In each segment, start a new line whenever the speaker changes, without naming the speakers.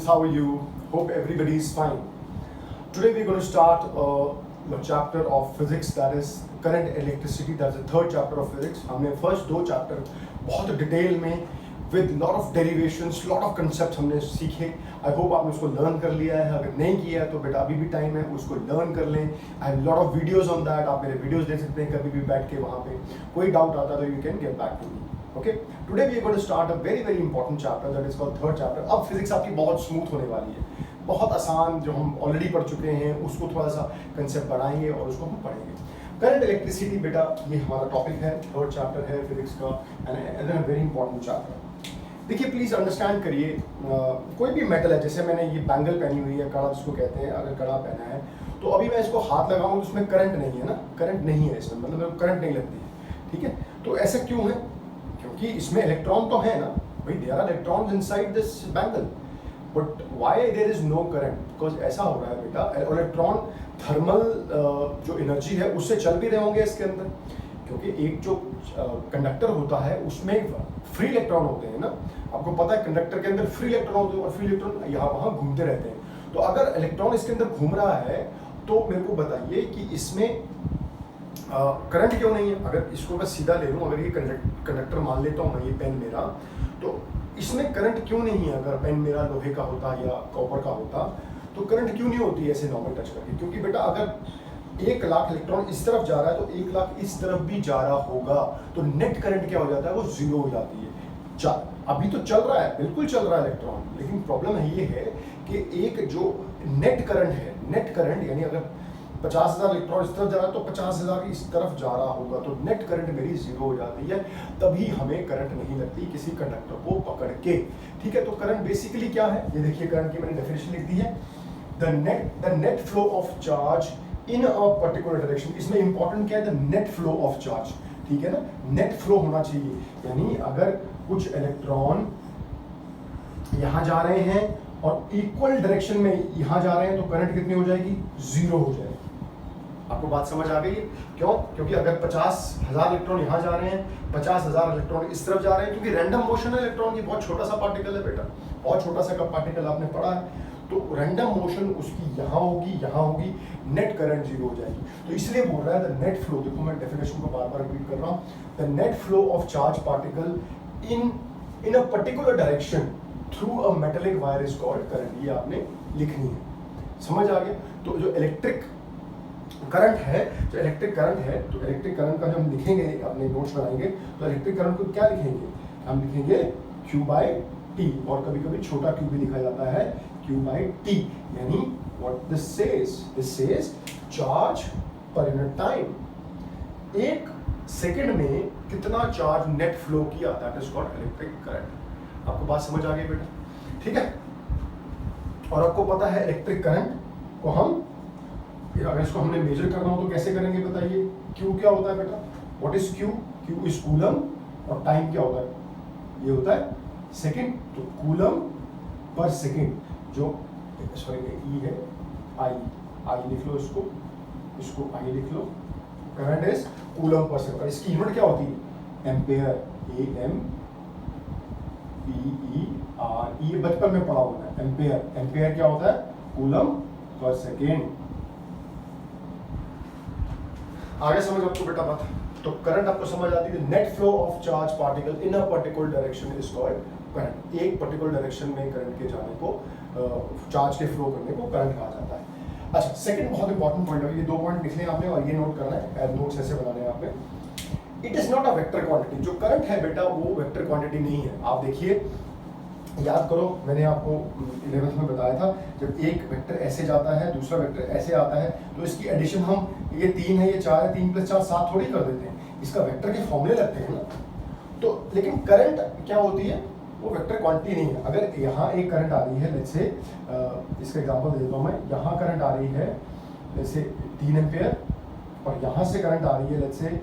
students, how are you? Hope everybody is fine. Today we're going to start a chapter of physics, that is current electricity. That's the third chapter of physics. हमने first दो chapter बहुत detail में with lot of derivations, lot of concepts हमने सीखे. I hope आपने उसको learn कर लिया है. अगर नहीं किया है तो बेटा अभी भी टाइम है, उसको learn कर लें. I have lot of videos on that. आप मेरे videos देख सकते हैं कभी भी बैठ के वहाँ पे. कोई doubt आता है तो you can get back to me. Okay, today we are going to start a very important chapter that is called third chapter. अब फिजिक्स आपकी बहुत स्मूथ होने वाली है, बहुत आसान जो हम ऑलरेडी पढ़ चुके हैं उसको थोड़ा सा कंसेप्ट बढ़ाएंगे और उसको हम पढ़ेंगे. करंट इलेक्ट्रिसिटी बेटा ये हमारा टॉपिक है, थर्ड चैप्टर है फिजिक्स का एंड वेरी इंपॉर्टेंट चैप्टर. देखिए प्लीज अंडरस्टैंड करिए, कोई भी मेटल है, जैसे मैंने ये बैंगल पहनी हुई है, कड़ा जिसको कहते हैं, अगर कड़ा पहना है तो अभी मैं इसको हाथ लगाऊं तो उसमें करंट नहीं है ना, करंट नहीं है इसमें, मतलब करंट नहीं लगती है. ठीक है, तो ऐसा क्यों है? क्योंकि इसमें इलेक्ट्रॉन तो है ना भाई, there are electrons inside this bangle, but why there is no current? Because ऐसा हो रहा है बेटा, इलेक्ट्रॉन थर्मल जो एनर्जी है उससे चल भी रहे होंगे इसके अंदर, क्योंकि एक जो कंडक्टर होता है उसमें फ्री इलेक्ट्रॉन होते हैं ना, आपको पता है कंडक्टर के अंदर फ्री इलेक्ट्रॉन होते हैं और फ्री इलेक्ट्रॉन यहाँ वहाँ घूमते रहते हैं. तो अगर इलेक्ट्रॉन इसके अंदर घूम रहा है तो मेरे को बताइए कि इसमें करंट क्यों नहीं है? अगर इसको मैं सीधा ले लूँ, अगर ये कंडक्टर मान लेता हूँ मैं, ये पेन मेरा, तो इसमें करंट क्यों नहीं है? अगर पेन मेरा लोहे का होता या कॉपर का होता तो करंट क्यों नहीं होती ऐसे नॉर्मल टच करके? क्योंकि बेटा अगर 1 लाख इलेक्ट्रॉन इस तरफ जा रहा है तो 1 लाख इस तरफ भी जा रहा होगा, तो नेट करंट क्या हो जाता है? वो जीरो हो जाती है. अभी तो चल रहा है, बिल्कुल चल रहा है इलेक्ट्रॉन, लेकिन प्रॉब्लम है ये है कि एक जो नेट करंट है, नेट करंट यानी अगर 50,000 इलेक्ट्रॉन इस तरफ जा रहा है तो 50,000 इस तरफ जा रहा होगा, तो नेट करंट मेरी जीरो हो जाती है, तभी हमें करंट नहीं लगती किसी कंडक्टर को पकड़ के. ठीक है, तो करंट बेसिकली क्या है? ये देखिए करंट की मैंने डेफिनेशन लिख दी है, the net flow of charge in a particular direction. इसमें इंपॉर्टेंट क्या है? The net flow of charge. ठीक है ना, नेट फ्लो होना चाहिए, यानी अगर कुछ इलेक्ट्रॉन यहां जा रहे हैं और इक्वल डायरेक्शन में यहां जा रहे हैं तो करंट कितनी हो जाएगी? जीरो हो जाएगी. आपको बात समझ आ गई है? क्यों? क्योंकि अगर 50,000 इलेक्ट्रॉन यहाँ जा रहे हैं, 50,000 इलेक्ट्रॉन इस तरफ जा रहे हैं, क्योंकि रैंडम मोशन है इलेक्ट्रॉन की, बहुत छोटा सा पार्टिकल है बेटा, बहुत छोटा सा पार्टिकल आपने पढ़ा है, तो रैंडम मोशन उसकी यहाँ होगी, नेट करंट जीरो हो जाएगी. तो इसलिए बोल रहा है द नेट फ्लो, देखो मैं डेफिनेशन को बार बार रिपीट कर रहा हूँ, the net flow of charge particle in a particular direction through a metallic wire is called current. ये आपने लिखनी है, समझ आ गया? तो जो इलेक्ट्रिक करंट है, जो इलेक्ट्रिक करंट है, तो इलेक्ट्रिक करंट का जब हम लिखेंगे, अपने नोट्स बनाएंगे, तो इलेक्ट्रिक करंट को क्या लिखेंगे? हम लिखेंगे Q by T, और कभी कभी छोटा q भी लिखा जाता है Q by T, यानी what this says charge per unit time, एक सेकंड में कितना चार्ज नेट फ्लो किया, that is called electric current. आपको बात समझ आ गई बेटा? ठीक है, और आपको पता है इलेक्ट्रिक करंट को हम, अगर इसको हमने मेजर करना हो तो कैसे करेंगे बताइए? Q क्या होता है बेटा? What is Q? Q is coulomb, और टाइम क्या होता है? ये होता है सेकंड, तो कूलम पर सेकंड, जो सॉरी E है, I लिख लो, इसको I लिख लो. Current is coulomb per second, इसकी यूनिट क्या होती है? Ampere, AMPER. ये बचपन में पढ़ा होता है, एम्पेयर क्या होता है? Coulomb per second. आगे समझ आपको बेटा बात? तो करंट आपको समझ आती है, net flow of charge particle in a particular direction is called current. एक पर्टिकुलर डायरेक्शन में करंट के जाने को, चार्ज के फ्लो करने को करंट कहा जाता है. अच्छा, सेकंड बहुत इंपॉर्टेंट पॉइंट है, ये 2 पॉइंट लिखने हैं आपने और ये नोट करना है, नोट्स ऐसे बनाने हैं आपने. It is not a vector quantity. जो करंट है बेटा वो वेक्टर क्वांटिटी नहीं है. आप देखिए, याद करो, मैंने आपको 11th में बताया था, जब एक वेक्टर ऐसे जाता है, दूसरा वेक्टर ऐसे आता है, तो इसकी एडिशन हम, ये 3 है, ये 4 है, 3 + 4 7 थोड़ी कर देते हैं, इसका वेक्टर के फॉर्मूले लगते हैं ना. तो लेकिन करंट क्या होती है? वो वेक्टर क्वांटिटी नहीं है. अगर यहाँ एक करंट आ रही है, लेट्स से इसका एग्जांपल देता हूँ मैं, यहाँ करंट आ रही है लेट्स से 3 एम्पियर, और यहाँ से करंट आ रही है लेट्स से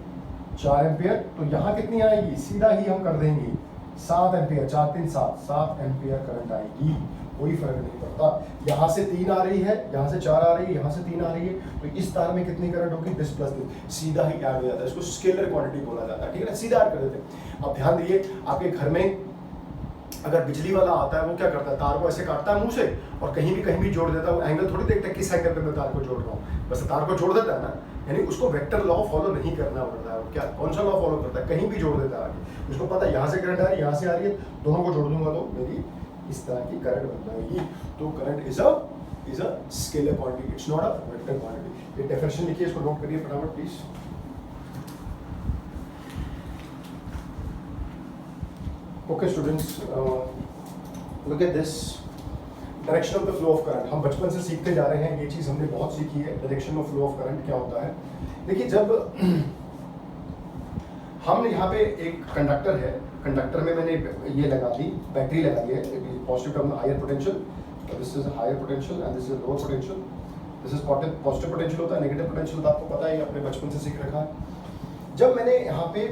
4 एम्पियर, तो यहाँ कितनी आएगी? सीधा ही हम कर देंगे 7 एम्पियर, 4 3 7 एम्पियर करंट आएगी, कोई फर्क नहीं पड़ता. यहाँ से 3 आ रही है, यहाँ से 4 आ रही है, यहाँ से 3 आ रही है, तो इस तार में कितनी करंट होगी? 10 + 3, सीधा ही ऐड हो जाता है. इसको स्केलर क्वांटिटी बोला जाता है. ठीक है ना, सीधा ऐड कर देते हैं. अब ध्यान दीजिए, आपके घर में अगर बिजली वाला आता है वो क्या करता है, तार को ऐसे काटता है मुंह से और कहीं भी जोड़ देता है। वो एंगल थोड़ी देखता है किस एंगल पे मैं तार को जोड़ रहा हूँ, बस तार को जोड़ देता है ना। यानी उसको वेक्टर लॉ फॉलो नहीं करना पड़ता है। क्या कौन सा लॉ फॉलो करता है, कहीं भी जोड़ देता है आगे। उसको पता है यहाँ से करंट आ रही है, यहाँ से आ रही है, दोनों को जोड़ दूंगा तो मेरी इस तरह की करंट बन जाएगी। तो current is a scalar quantity, it's not a vector quantity. ये डेफिनेशन लिखिए, इसको नोट करिए फटाफट please. Okay students, look at this, direction of the flow of current. हम बचपन से सीखते जा रहे हैं, ये चीज़ हमने बहुत सीखी है, direction of flow of current क्या होता है। देखिए, जब हम यहाँ पे एक कंडक्टर है, कंडक्टर में मैंने ये लगा दी, बैटरी लगा दी है, positive term higher potential, this is higher potential and this is lower potential. This is positive potential होता है, नेगेटिव पोटेंशियल तो आपको पता है, अपने बचपन से सीख रखा है। जब मैंने यहाँ पे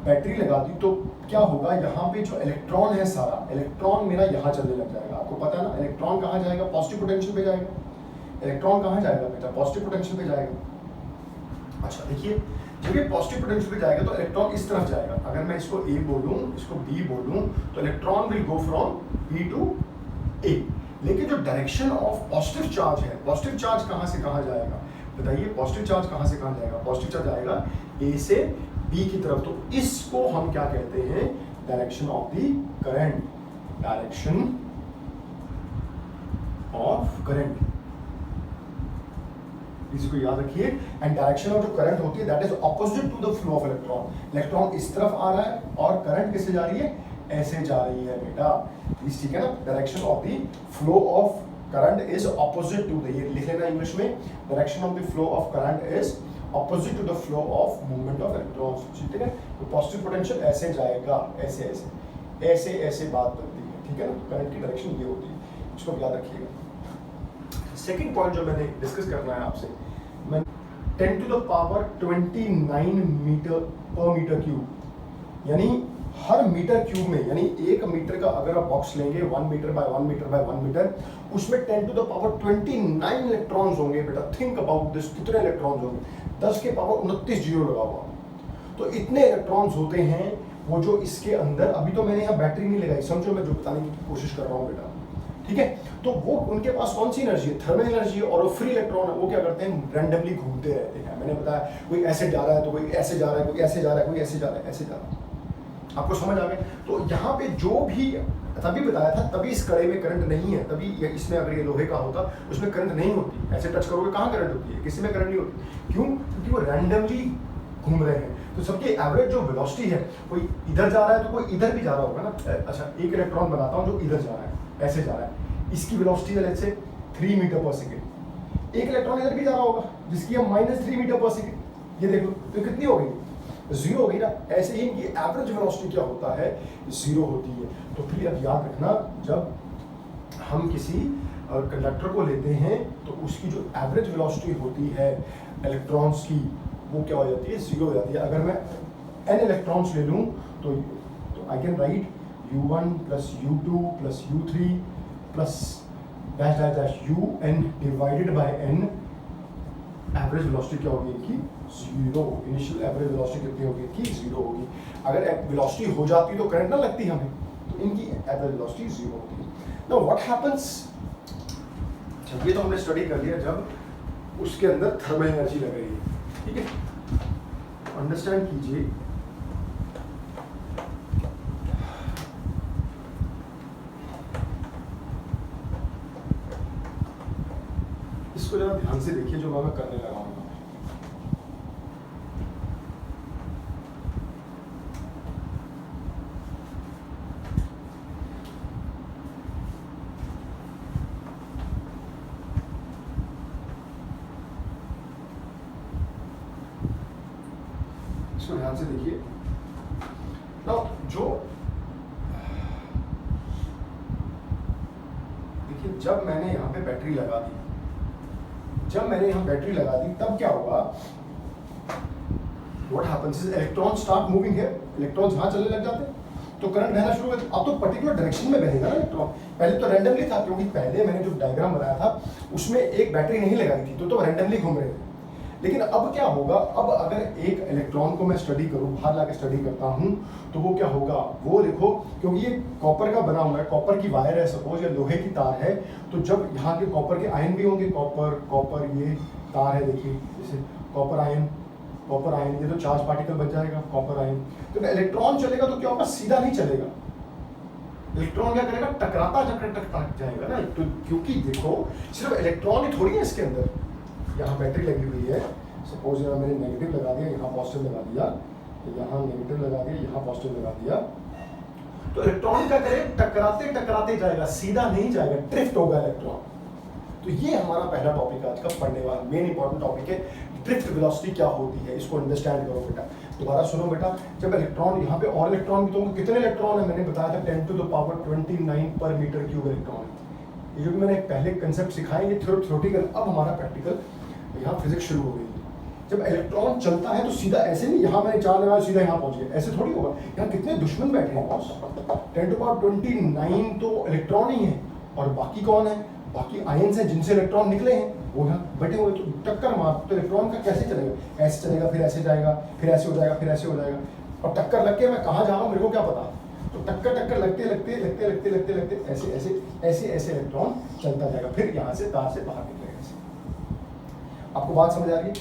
बैटरी लगा दी तो क्या होगा, यहाँ पे जो इलेक्ट्रॉन है सारा इलेक्ट्रॉन मेरा यहाँ चलने लग जाएगा। आपको पता है ना, इलेक्ट्रॉन कहाँ जाएगा, पॉजिटिव पोटेंशियल पे जाएगा। इलेक्ट्रॉन कहाँ जाएगा बेटा, पॉजिटिव पोटेंशियल पे जाएगा। अच्छा देखिए, जब ये पॉजिटिव पोटेंशियल पे जाएगा तो इलेक्ट्रॉन इस तरफ जाएगा। अगर मैं इसको ए बोलूँ, इसको बी बोलूँ, तो electron will go from B to A. लेकिन जो डायरेक्शन ऑफ पॉजिटिव चार्ज है, पॉजिटिव चार्ज कहाँ से कहाँ जाएगा बताइए, पॉजिटिव चार्ज कहाँ से कहाँ जाएगा, पॉजिटिव चार्ज आएगा ए से बी की तरफ। तो इसको हम क्या कहते हैं, direction of the current, direction of current, इसको याद रखिए। एंड डायरेक्शन ऑफ जो करंट होती है that is opposite to the flow of electron. Electron इस तरफ आ रहा है और करंट किससे जा रही है, ऐसे जा रही है बेटा, प्लीज, ठीक है ना। Direction of the flow of current is opposite to the, ये लिख लेना इंग्लिश में, direction of the flow of current is opposite to the flow of movement of electrons, ठीक है। तो पॉजिटिव पोटेंशियल ऐसे जाएगा, ऐसे ऐसे ऐसे ऐसे बात बनती है, ठीक है ना। करंट की डायरेक्शन ये होती है, इसको याद रखिएगा। सेकंड पॉइंट जो मैंने डिस्कस करना है आपसे, मैं 10 टू द पावर 29 मीटर पर मीटर क्यूब, यानी हर मीटर क्यूब में, यानी 1 मीटर का अगर आप बॉक्स लेंगे 1 metre by 1 metre by 1 metre, उसमें 10 टू द पावर 29 इलेक्ट्रॉन्स होंगे बेटा। थिंक अबाउट दिस, कितने इलेक्ट्रॉन्स होंगे, 10 के पावर 29 जीरो लगा हुआ। तो इतने इलेक्ट्रॉन्स होते हैं वो जो इसके अंदर, अभी तो मैंने यहाँ बैटरी नहीं लगाई, समझो मैं जो बताने की कोशिश कर रहा हूँ बेटा, ठीक है। तो वो उनके पास कौन सी एनर्जी है, थर्मल एनर्जी है, और वो फ्री इलेक्ट्रॉन है, वो क्या करते हैं, रैंडमली घूमते रहते हैं। मैंने बताया कोई ऐसे जा रहा है तो कोई ऐसे जा रहा है, कोई ऐसे जा रहा है, कोई ऐसे जा रहा है, ऐसे जा रहा है। आपको समझ आ गया। तो यहाँ पे जो भी तभी बताया था, तभी इस कड़े में करंट नहीं है, तभी इसमें अगर ये लोहे का होता उसमें करंट नहीं होती। ऐसे टच करोगे कहाँ करंट होती है, किसी में करंट नहीं होती। क्यों, क्योंकि वो रैंडमली घूम रहे हैं। तो सबकी एवरेज जो वेलोसिटी है, कोई इधर जा रहा है तो कोई इधर भी जा रहा होगा ना। अच्छा, एक इलेक्ट्रॉन बनाता हूँ जो इधर जा रहा है, ऐसे जा रहा है, इसकी वेलोसिटी है लेट्स से 3 मीटर पर सेकेंड। एक इलेक्ट्रॉन इधर भी जा रहा होगा जिसकी है -3 मीटर पर सेकेंड। ये देखो तो कितनी हो गई, 0 हो गई ना। ऐसे ही इनकी एवरेज वेलोसिटी क्या होता है, 0 होती है। तो फिर अब याद रखना, जब हम किसी कंडक्टर को लेते हैं तो उसकी जो एवरेज वेलोसिटी होती है इलेक्ट्रॉन्स की, वो क्या हो जाती है, 0 हो जाती है। अगर मैं n इलेक्ट्रॉन्स ले लूँ तो I can write u1 plus u2 plus u3 plus dash dash dash un divided by n। Average velocity क्या होगी इनकी, 0। इनिशियल एवरेज वेलोसिटी कितनी होगी इनकी, 0 होगी। अगर वेलोसिटी हो जाती तो करंट ना लगती हमें, तो इनकी एवरेज वेलोसिटी 0 होती है। नाउ व्हाट हैपेंस, ये तो हमने स्टडी कर लिया जब उसके अंदर थर्मल एनर्जी लग रही है, ठीक है। अंडरस्टैंड कीजिए, इसको जरा ध्यान से देखिए जो मैं करने लगा हूं। इसको ध्यान से देखिए ना, जो देखिए जब मैंने यहाँ पे बैटरी लगा दी, जब मैंने यहाँ बैटरी लगा दी तब क्या होगा, what happens is electron start moving here, electrons यहाँ चलने लग जाते हैं तो करंट बहना शुरू हो गया। अब तो पर्टिकुलर डायरेक्शन में बहेगा ना इलेक्ट्रॉन। पहले तो रैंडमली था, क्योंकि पहले मैंने जो डायग्राम बनाया था उसमें एक बैटरी नहीं लगाई थी, तो रैंडमली घूम रहे थे। लेकिन अब क्या होगा, अब अगर एक इलेक्ट्रॉन को मैं स्टडी करूं, बाहर लाके स्टडी करता हूं, तो वो क्या होगा, वो देखो, क्योंकि ये कॉपर का बना हुआ है, कॉपर की वायर है सपोज, या लोहे की तार है, तो जब यहाँ के कॉपर के आयन भी होंगे, कॉपर ये तार है, देखिए जैसे कॉपर आयन, ये तो चार्ज पार्टिकल बन जाएगा कॉपर आयन। तो इलेक्ट्रॉन चलेगा तो क्या होगा, सीधा नहीं चलेगा, इलेक्ट्रॉन क्या करेगा, टकराता जाएगा ना, तो क्योंकि देखो सिर्फ इलेक्ट्रॉन ही थोड़ी है इसके अंदर, यहाँ बैटरी लगी हुई है, सपोज यहाँ मैंने नेगेटिव लगा दिया, यहाँ पॉजिटिव लगा दिया, यहाँ नेगेटिव लगा दिया, यहाँ पॉजिटिव लगा दिया, तो इलेक्ट्रॉन क्या करे, टकराते टकराते जाएगा, सीधा नहीं जाएगा, ड्रिफ्ट होगा इलेक्ट्रॉन। तो ये हमारा पहला टॉपिक आज का पढ़ने वाला मेन इंपॉर्टेंट टॉपिक है, ड्रिफ्ट वेलोसिटी क्या होती है, इसको अंडरस्टैंड करो बेटा। दोबारा सुनो बेटा, जब इलेक्ट्रॉन यहाँ पे और इलेक्ट्रॉन भी तो कितने इलेक्ट्रॉन है, मैंने बताया था 10 to the power 29 पर मीटर क्यूब इलेक्ट्रॉन है। ये जो मैंने पहले कंसेप्ट सिखाए, ये थ्योरेटिकल, अब हमारा प्रैक्टिकल, यहाँ फिजिक्स शुरू हो गई है। जब इलेक्ट्रॉन चलता है तो सीधा ऐसे नहीं, यहाँ मैंने चार लगाया सीधा यहाँ पहुंच गया, ऐसे थोड़ी होगा, यहाँ कितने दुश्मन बैठे हैं बॉस, 10 to the power 29 तो इलेक्ट्रॉन ही है, और बाकी कौन है, बाकी आयन्स हैं जिनसे इलेक्ट्रॉन निकले हैं, वो यहाँ बैठे हुए, तो टक्कर मार, तो इलेक्ट्रॉन का कैसे चलेगा, ऐसे चलेगा, फिर ऐसे जाएगा, फिर ऐसे हो जाएगा, फिर ऐसे हो जाएगा, और टक्कर लग के मैं कहाँ जा रहा हूँ मेरे को क्या पता, तो टक्कर लगते ऐसे इलेक्ट्रॉन चलता जाएगा, फिर यहाँ से तार से बाहर निकलेगा ऐसे। आपको बात समझ आ रही है?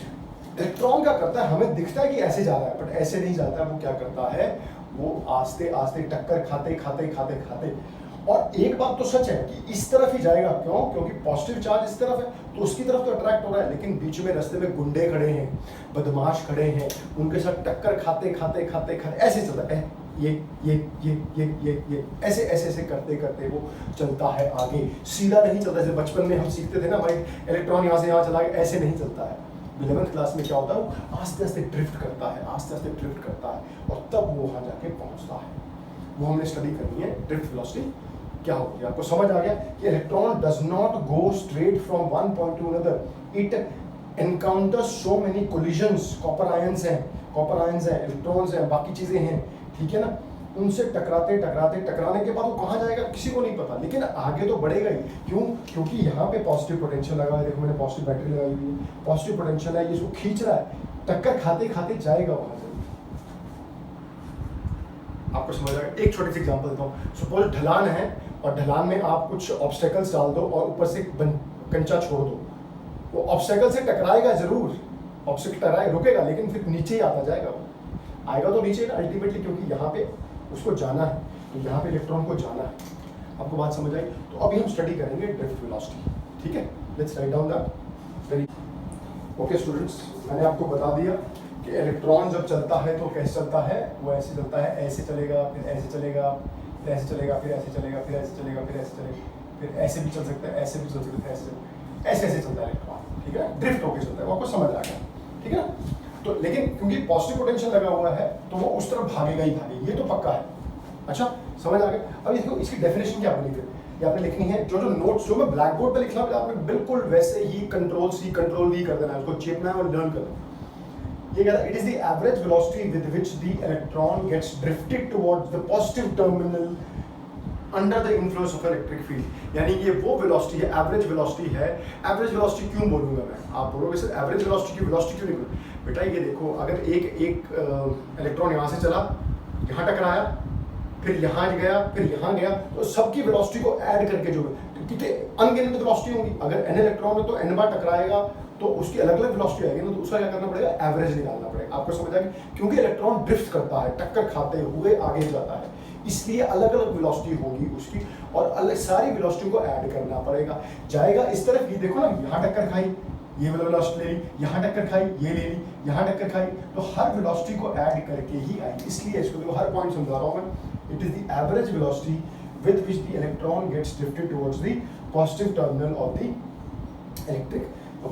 इलेक्ट्रॉन क्या करता है, हमें दिखता है कि ऐसे जा रहा है, बट ऐसे नहीं जाता है, वो क्या करता है, वो आस्ते आस्ते टक्कर खाते, और एक बात तो सच है कि इस तरफ ही जाएगा, क्यों, क्योंकि पॉजिटिव चार्ज इस तरफ है, तो उसकी तरफ तो अट्रैक्ट हो रहा है, लेकिन बीच में रास्ते में गुंडे खड़े हैं, बदमाश खड़े हैं, उनके साथ टक्कर खाते ऐसे चलता है, ये ऐसे करते वो चलता है आगे, सीधा नहीं चलता। जैसे बचपन में हम सीखते थे ना भाई, इलेक्ट्रॉन यहाँ से यहाँ चला गया, ऐसे नहीं चलता है। 11th क्लास में क्या होता है, वो आस्ते आस्ते ड्रिफ्ट करता है, और तब वो वहाँ जाके पहुँचता है। वो हमने स्टडी करनी है, ड्रिफ्ट वेलोसिटी क्या होती है। आपको समझ आ गया कि electron does not go straight from one point two another, it encounters so many collisions, copper ions हैं, इलेक्ट्रॉन्स हैं, बाकी चीजें हैं, ठीक है ना, उनसे टकराने के बाद वो कहाँ जाएगा किसी को नहीं पता, लेकिन आगे तो बढ़ेगा ही। क्यों? क्योंकि यहाँ पे पॉजिटिव पोटेंशियल लगा है, देखो मैंने पॉजिटिव बैटरी लगाई हुई है, पॉजिटिव पोटेंशियल है, ये इसको खींच रहा है, टक्कर खाते जाएगा वहां से। आपको समझ आएगा। एक छोटी सी एग्जांपल देता हूँ, सपोज ढलान है, और ढलान में आप कुछ ऑब्स्टेकल्स डाल दो और ऊपर से कंचा छोड़ दो, वो ऑब्स्टेकल से टकराएगा जरूर, ऑब्स्टेकल टकराए रुकेगा, लेकिन फिर नीचे ही आता जाएगा, वो आएगा तो नीचे ना अल्टीमेटली, क्योंकि यहाँ पे उसको जाना है, तो यहाँ पे इलेक्ट्रॉन को जाना है। आपको बात समझ आई? तो अभी हम स्टडी करेंगे ड्रिफ्ट वेलोसिटी, ठीक है। Let's write down that. Very okay students, मैंने आपको बता दिया कि इलेक्ट्रॉन जब चलता है तो कैसे चलता है, वो ऐसे चलता है, ऐसे चलेगा, फिर ऐसे चलेगा, फिर ऐसे चलेगा, फिर ऐसे चलेगा, फिर ऐसे चलेगा, फिर ऐसे चलेगा, फिर ऐसे भी चल सकता है, ऐसे भी चल सकता है, ऐसे चलता है इलेक्ट्रॉन, ठीक है, ड्रिफ्ट होकर चलता है। वो आपको समझ आ गया, ठीक है ना। तो लेकिन क्योंकि पॉजिटिव पोटेंशियल लगा हुआ है तो वो उस तरफ भागेगा ही भागेगा, ये तो पक्का है। अच्छा, समझ आ गया। अब देखो इसकी डेफिनेशन क्या बनी, फिर ये आपने लिखनी है, जो नोट्स जो मैं ब्लैक बोर्ड पे लिखना है आपने बिल्कुल वैसे ही कंट्रोल सी कंट्रोल वी कर देना है, उसको चेपना है और लर्न करना। ये कहता है, it is the average velocity with which the electron gets drifted towards the positive terminal under the influence of electric field. यानी ये वो वेलोसिटी है, एवरेज वेलोसिटी है। एवरेज वेलोसिटी क्यों बोलूंगा मैं, आप बोलोगे सर एवरेज वेलोसिटी की वेलोसिटी क्यों नहीं बोलूं? बेटा ये देखो, अगर एक इलेक्ट्रॉन यहाँ से चला, यहाँ टकराया, फिर यहाँ गया, फिर यहाँ गया, तो सबकी वेलोसिटी को ऐड करके जो कितने अनगिनत वेलोसिटी होंगी। अगर n इलेक्ट्रॉन है तो n बार टकराएगा तो उसकी अलग अलग वेलोसिटी आएगी ना, तो उसका क्या करना पड़ेगा, एवरेज निकालना पड़ेगा। आपको समझ आएगी, क्योंकि इलेक्ट्रॉन ड्रिफ्ट करता है, टक्कर खाते हुए आगे जाता है, इसलिए अलग अलग वेलोसिटी होगी उसकी, और अलग सारी वेलोसिटी को ऐड करना पड़ेगा। जाएगा इस तरफ, ये देखो ना, यहाँ टक्कर खाई, ये वेलोसिटी ले ली, यहाँ टक्कर खाई, ये ले ली, यहाँ टक्कर खाई, तो हर वेलोसिटी को ऐड करके ही आएगी। इसलिए इसको देखो, हर पॉइंट समझा रहा हूँ मैं। It is the average velocity with which the electron gets drifted towards the positive terminal of the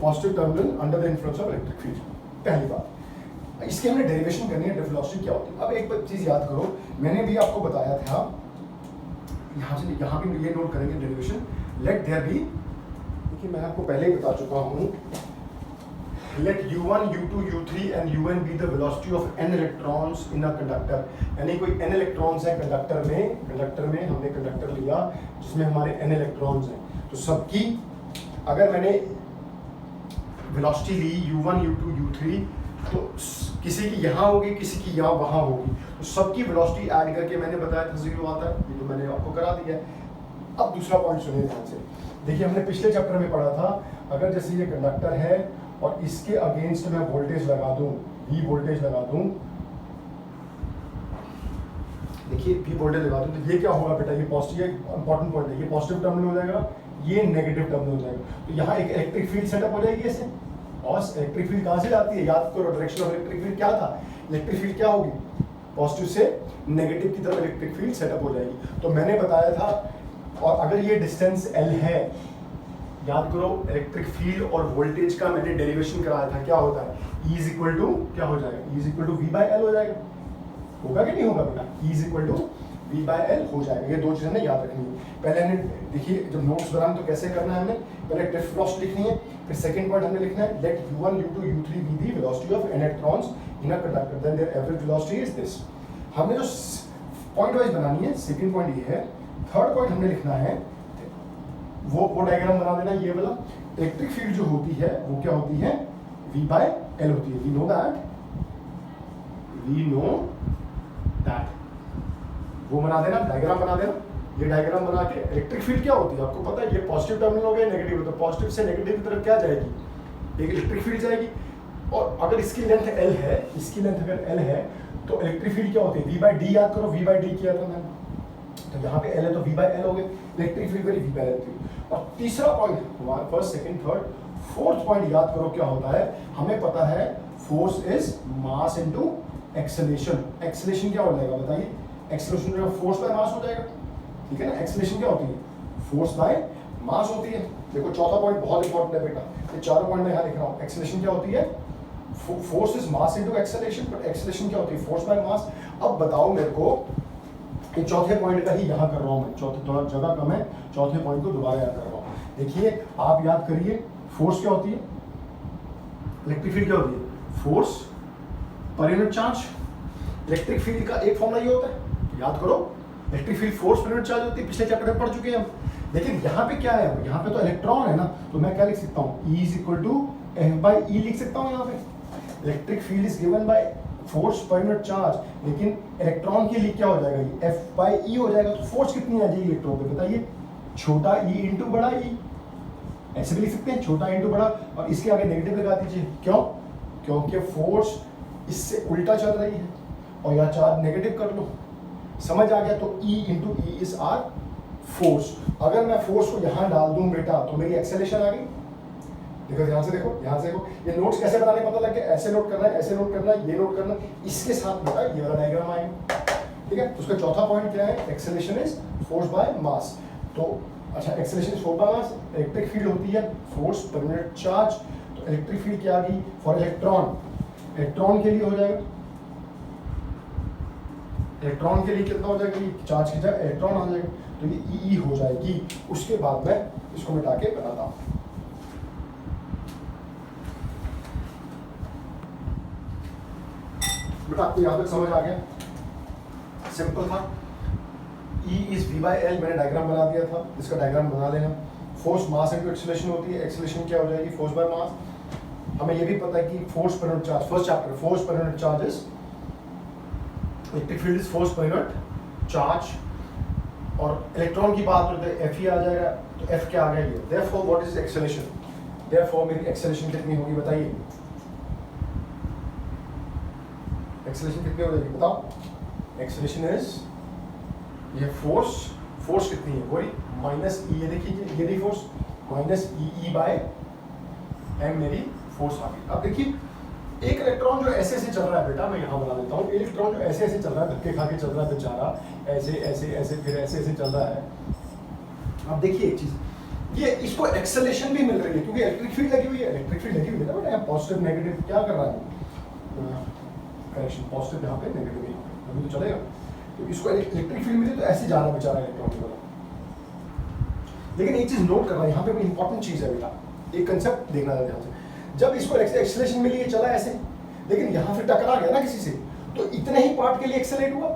positive terminal under the influence of electric field। पहली बात, इसकी हमने डेरिवेशन करनी है, ड्रिफ्ट वेलोसिटी क्या होती है। अब एक चीज याद करो, मैंने भी आपको बताया था, यहाँ से यहाँ भी ये नोट करेंगे डेरिवेशन। लेट देयर बी, देखिए मैं आपको पहले ही बता चुका हूँ, let u1, u2, u3 and un be the velocity of n electrons in a conductor। यानी कोई n इलेक्ट्रॉन्स है कंडक्टर में हमने कंडक्टर लिया जिसमें हमारे n इलेक्ट्रॉन्स हैं, तो सबकी, अगर मैंने वेलोसिटी ली u1 u2 u3, तो किसी की यहाँ होगी, किसी की यहाँ वहाँ होगी, तो सबकी वेलोसिटी ऐड करके मैंने बताया था 0 आता है, ये तो मैंने आपको करा दिया है। अब दूसरा पॉइंट सुनिए ध्यान से, देखिए हमने पिछले चैप्टर में पढ़ा था, अगर जैसे ये कंडक्टर है और इसके अगेंस्ट मैं वोल्टेज लगा दूं, V वोल्टेज लगा दूं, देखिए V वोल्टेज लगा दूं, तो ये क्या होगा बेटा, ये पॉजिटिव, इंपॉर्टेंट पॉइंट है, ये पॉजिटिव टर्मिनल हो जाएगा, ये नेगेटिव टर्मिनल हो जाएगा, तो यहाँ एक इलेक्ट्रिक फील्ड सेटअप हो जाएगी ऐसे। और इलेक्ट्रिक फील्ड कहाँ से जाती है, याद करो डायरेक्शन ऑफ इलेक्ट्रिक फील्ड क्या था, इलेक्ट्रिक फील्ड क्या होगी, पॉजिटिव से नेगेटिव की तरफ इलेक्ट्रिक फील्ड सेटअप हो जाएगी। तो मैंने बताया था, और अगर ये डिस्टेंस L है, याद करो इलेक्ट्रिक फील्ड और वोल्टेज का मैंने डेरिवेशन कराया था, क्या होता है, E इज इक्वल टू क्या हो जाएगा, E is equal to V by L हो जाएगा, होगा कि नहीं होगा बेटा, E is equal to V by L हो जाएगा। ये दो चीजें ना याद रखनी है। पहले हमने देखिए जब नोट्स बनाना तो कैसे करना है, हमने पहले ड्रिफ्ट वेलोसिटी लिखनी है, फिर सेकंड पॉइंट हमने लिखना है, late u1 u2 u3 be the velocity of n electrons in a conductor, then their average velocity is this। हमने जो पॉइंट वाइज बनानी है, सेकंड पॉइंट ये है। थर्ड पॉइंट हमने लिखना है, वो डायग्राम बना देना, ये वाला इलेक्ट्रिक फील्ड जो होती है वो क्या होती है, V बाय L होती है, वी नो दैट, वो बना देना, डायग्राम बना देना, ये डायग्राम बना के इलेक्ट्रिक फील्ड क्या होती है आपको पता है, ये पॉजिटिव टर्मिनल हो गया, नेगेटिव, तो पॉजिटिव से नेगेटिव की तरफ क्या जाएगी, एक इलेक्ट्रिक फील्ड जाएगी, और अगर इसकी लेंथ L है, इसकी लेंथ अगर L है तो इलेक्ट्रिक फील्ड क्या होती है, V बाई डी, याद करो V बाई डी किया था मैंने, तो यहाँ पे L है तो V बाई L हो गया, electric field very V by L थी। और तीसरा पॉइंट हमारा first second third fourth point याद करो क्या होता है, हमें पता है force is mass into acceleration. Acceleration क्या हो जाएगा बताइए, एक्सेलरेशन जो फोर्स बाय मास हो जाएगा, ठीक है ना। एक्सेलरेशन क्या होती है, फोर्स बाय मास होती है। देखो चौथा पॉइंट बहुत इंपॉर्टेंट है बेटा, ये चारों पॉइंट मैं यहाँ लिख रहा हूँ। एक्सेलरेशन क्या होती है, force is mass into acceleration, but acceleration क्या होती है, फोर्स बाय मास। अब बताओ मेरे को, ये चौथे पॉइंट का ही यहाँ कर रहा हूँ मैं, चौथे थोड़ा जगह कम है, चौथे पॉइंट को दोबारा याद कर रहा हूँ। देखिए आप याद करिए, फोर्स क्या होती है, इलेक्ट्रिक फील्ड क्या होती है, force per unit charge. Electric field का एक फॉर्मूला ये होता है, याद करो, electric field force per unit charge होती है, पिछले चैप्टर में पढ़ चुके हैं हम। लेकिन यहाँ पे क्या है, यहाँ पे तो इलेक्ट्रॉन है ना, तो मैं क्या लिख सकता हूँ, E is equal to F by E लिख सकता हूँ यहाँ पे। Electric field is given by force per unit charge, लेकिन इलेक्ट्रॉन के लिए क्या हो जाएगा, ये F बाई E हो जाएगा। तो फोर्स कितनी आ जाएगी इलेक्ट्रॉन पे बताइए, छोटा E इंटू बड़ा E, ऐसे भी लिख सकते हैं, छोटा इंटू बड़ा, और इसके आगे नेगेटिव लगा दीजिए। क्यों, क्योंकि फोर्स इससे उल्टा चल रही है, और यहाँ चार्ज नेगेटिव कर लो, समझ आ गया। तो E into E is our force. अगर मैं फोर्स को यहाँ डाल दूं बेटा तो मेरी एक्सेलरेशन आ गई। देखो ध्यान से देखो, ध्यान से देखो, ये नोट्स कैसे बनाने पता लग गया, ऐसे नोट करना है, ऐसे नोट करना है, ये नोट करना है, इसके साथ बेटा ये वाला डायग्राम आएगा, ठीक है। उसका चौथा पॉइंट क्या है, acceleration is force by mass. तो अच्छा, acceleration is force by mass, electric field होती है फोर्स पर यूनिट चार्ज, तो इलेक्ट्रिक फील्ड क्या आ गई फॉर इलेक्ट्रॉन, इलेक्ट्रॉन के लिए हो जाएगा, इलेक्ट्रॉन के लिए कितना हो जाएगा, चार्ज की जगह इलेक्ट्रॉन आ जाएगा, तो ये ई हो जाएगी। उसके बाद मैं इसको मिटा के बनाता हूं। बेटा आपको यहाँ तक समझ आ गया, सिंपल था। E is V by L, मैंने डायग्राम बना दिया था, इसका डायग्राम बना लेना। फोर्स मास इनटू एक्सेलरेशन होती है, एक्सेलरेशन क्या हो जाएगी, फोर्स बाय मास। हमें ये भी पता है कि force per unit charge, first chapter, force per unit charge is, electric field is force per unit charge, और इलेक्ट्रॉन की बात करते हैं F ही आ जाएगा, तो F क्या आ गया ये। Therefore what is acceleration, therefore मेरी एक्सेलरेशन कितनी होगी बताइए, एक्सेलरेशन कितनी हो जाएगी बताओ। एक्सेलरेशन इज, ये फोर्स, फोर्स कितनी है वही माइनस ई, ये देखिए ये दी force, minus E by M मेरी फोर्स आ गई। अब देखिए एक इलेक्ट्रॉन जो ऐसे ऐसे चल रहा है बेटा, मैं यहाँ बना देता हूँ, इलेक्ट्रॉन जो ऐसे ऐसे चल रहा है, धक्के खा के चल रहा है बेचारा, ऐसे ऐसे ऐसे फिर ऐसे ऐसे चल रहा है। अब देखिए एक चीज, ये इसको एक्सेलरेशन भी मिल रही है क्योंकि इलेक्ट्रिक फील्ड लगी हुई है, इलेक्ट्रिक फील्ड लगी हुई है ना बेटा, पॉजिटिव नेगेटिव क्या कर रहा है, करेक्शन, पॉजिटिव यहाँ पे नेगेटिव यहाँ पे, अभी तो चलेगा। तो इसको इलेक्ट्रिक फील्ड मिली तो ऐसे जा रहा है बेचारा इलेक्ट्रॉन वाला। लेकिन एक चीज नोट करना, यहाँ पे कोई इंपॉर्टेंट चीज है बेटा, एक कंसेप्ट देखना है ध्यान से। जब इसको एक्सेलरेशन मिली, ये चला ऐसे, लेकिन यहाँ फिर टकरा गया ना किसी से, तो इतने ही पार्ट के लिए एक्सेलरेट हुआ,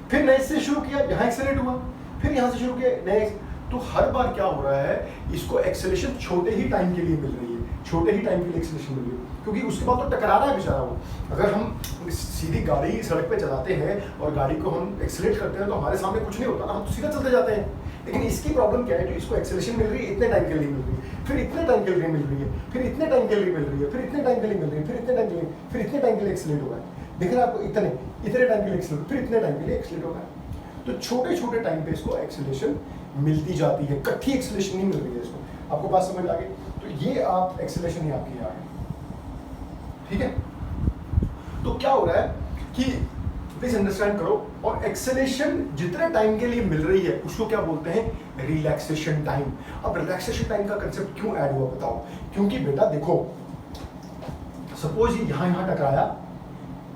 फिर नए से शुरू किया, यहाँ एक्सेलरेट हुआ, फिर यहाँ से शुरू किया नए। तो हर बार क्या हो रहा है, इसको एक्सेलरेशन छोटे ही टाइम के लिए मिल रही है, छोटे ही टाइम के लिए एक्सेलरेशन मिल रही है, क्योंकि उसके बाद तो टकरा रहा है बेचारा वो। अगर हम सीधी गाड़ी सड़क पे चलाते हैं और गाड़ी को हम एक्सेलेरेट करते हैं तो हमारे सामने कुछ नहीं होता ना, हम तो सीधा चलते जाते हैं। लेकिन इसकी प्रॉब्लम क्या है, जो इसको एक्सेलरेशन मिल रही है इतने टाइम के लिए मिल रही है, फिर इतने टाइम के लिए मिल रही है, फिर इतने टाइम के लिए मिल रही है, फिर इतने टाइम के लिए मिल रही है, फिर इतने टाइम के लिए, फिर इतने टाइम के लिए एक्सेलरेट हो रहा है। देख रहे हैं आपको, इतने टाइम के लिए एक्सेलरेट, फिर इतने टाइम के लिए एक्सेलरेट हो रहा है। तो छोटे छोटे टाइम पे इसको एक्सेलरेशन मिलती जाती है, इकट्ठी एक्सेलरेशन नहीं मिल रही है इसको। आपको बात समझ आ गई? तो ये आप एक्सेलरेशन ही आपकी आ गई, ठीक है। तो क्या हो रहा है कि प्लीज अंडरस्टैंड करो, और एक्सेलरेशन जितने टाइम के लिए मिल रही है उसको क्या बोलते हैं, रिलैक्सेशन टाइम। अब रिलैक्सेशन टाइम का कंसेप्ट क्यों ऐड हुआ बताओ? क्योंकि बेटा देखो, सपोज ये यहां टकराया,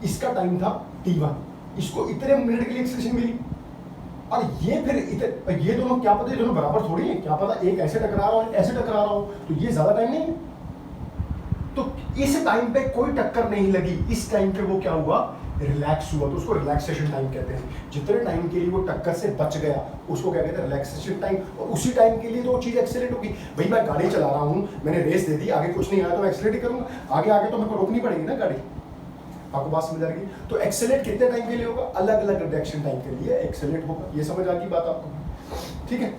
इसका टाइम था t1, इसको इतने मिनट के लिए एक्सेलरेशन मिली, और ये फिर ये दोनों क्या पता, ये दोनों बराबर थोड़ी है, क्या पता एक ऐसे टकरा रहा हो, ऐसे टकरा रहा हो, तो ये ज्यादा टाइम नहीं है। तो इस टाइम पे कोई टक्कर नहीं लगी, इस टाइम पे वो क्या हुआ, रिलैक्स हुआ, तो उसको रिलैक्सेशन टाइम कहते हैं। जितने टाइम के लिए वो टक्कर से बच गया उसको क्या कहते हैं, रिलैक्सेशन टाइम। और उसी टाइम के लिए तो वो चीज एक्सेलरेट होगी। भाई मैं गाड़ी चला रहा हूँ, मैंने रेस दे दी, आगे कुछ नहीं आया तो मैं एक्सेलरेट करूंगा, आगे तो मेरे को रोकनी पड़ेगी ना गाड़ी। आपको बात समझ आ रही है? तो एक्सेलरेट कितने टाइम के लिए होगा, अलग अलग रिडक्शन टाइम के लिए एक्सेलरेट होगा। ये समझ आ गई बात आपको, ठीक है।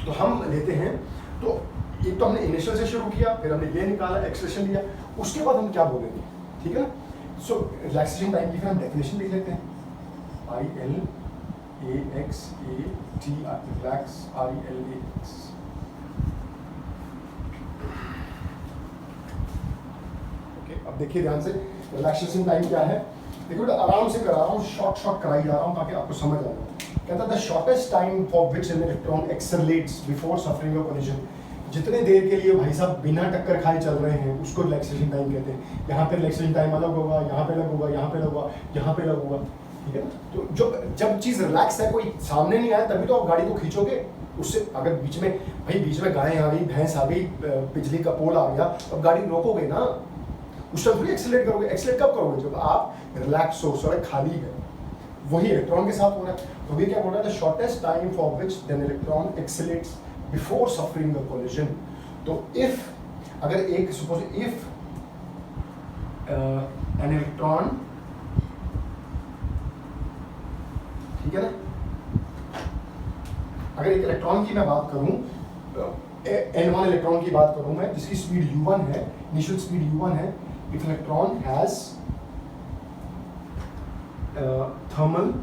तो हम लेते हैं, तो एक तो हमने इनिशियल से शुरू किया, फिर हमने ये निकाला, एक्सेलरेशन लिया, उसके बाद हम क्या बोलेंगे, ठीक है। सो रिलैक्सेशन टाइम की फिर हम डेफिनेशन लिख लेते हैं, ILAXATI, रिलैक्स, RELAX। ओके, अब देखिए ध्यान से, रिलैक्सेशन टाइम क्या है। देखो बेटा, आराम से करा रहा हूँ, शॉर्ट कराई जा रहा हूँ ताकि आपको समझ आ जाए। कहता है the shortest time for which an electron accelerates before suffering a collision. जितने देर के लिए भाई साहब बिना टक्कर खाए चल रहे हैं उसको रिलैक्सेशन टाइम कहते हैं। यहाँ पे रिलैक्सेशन टाइम अलग होगा, यहाँ पे अलग होगा, यहाँ पे अलग होगा, यहाँ पे अलग होगा, ठीक है ना। तो जब चीज़ रिलैक्स है, कोई सामने नहीं आया, तभी तो आप गाड़ी को खींचोगे। उससे अगर बीच में गाय आ गई, भैंस आ गई, बिजली का पोल आ गया, अब गाड़ी रोकोगे ना, उस टाइम थोड़ी एक्सेलरेट करोगे। एक्सेलरेट कब करोगे, जब आप रिलैक्स हो, सड़क खाली है। वही इलेक्ट्रॉन के साथ हो रहा है। तो ये क्या बोल रहा है, the shortest time for which then electron accelerates before suffering the collision. तो इफ अगर एक सपोज इफ एन इलेक्ट्रॉन, ठीक है ना, अगर एक इलेक्ट्रॉन की मैं बात करूं, N1 इलेक्ट्रॉन की बात करूं मैं, जिसकी स्पीड u1 है, इनिशियल स्पीड u1 है, if electron has thermal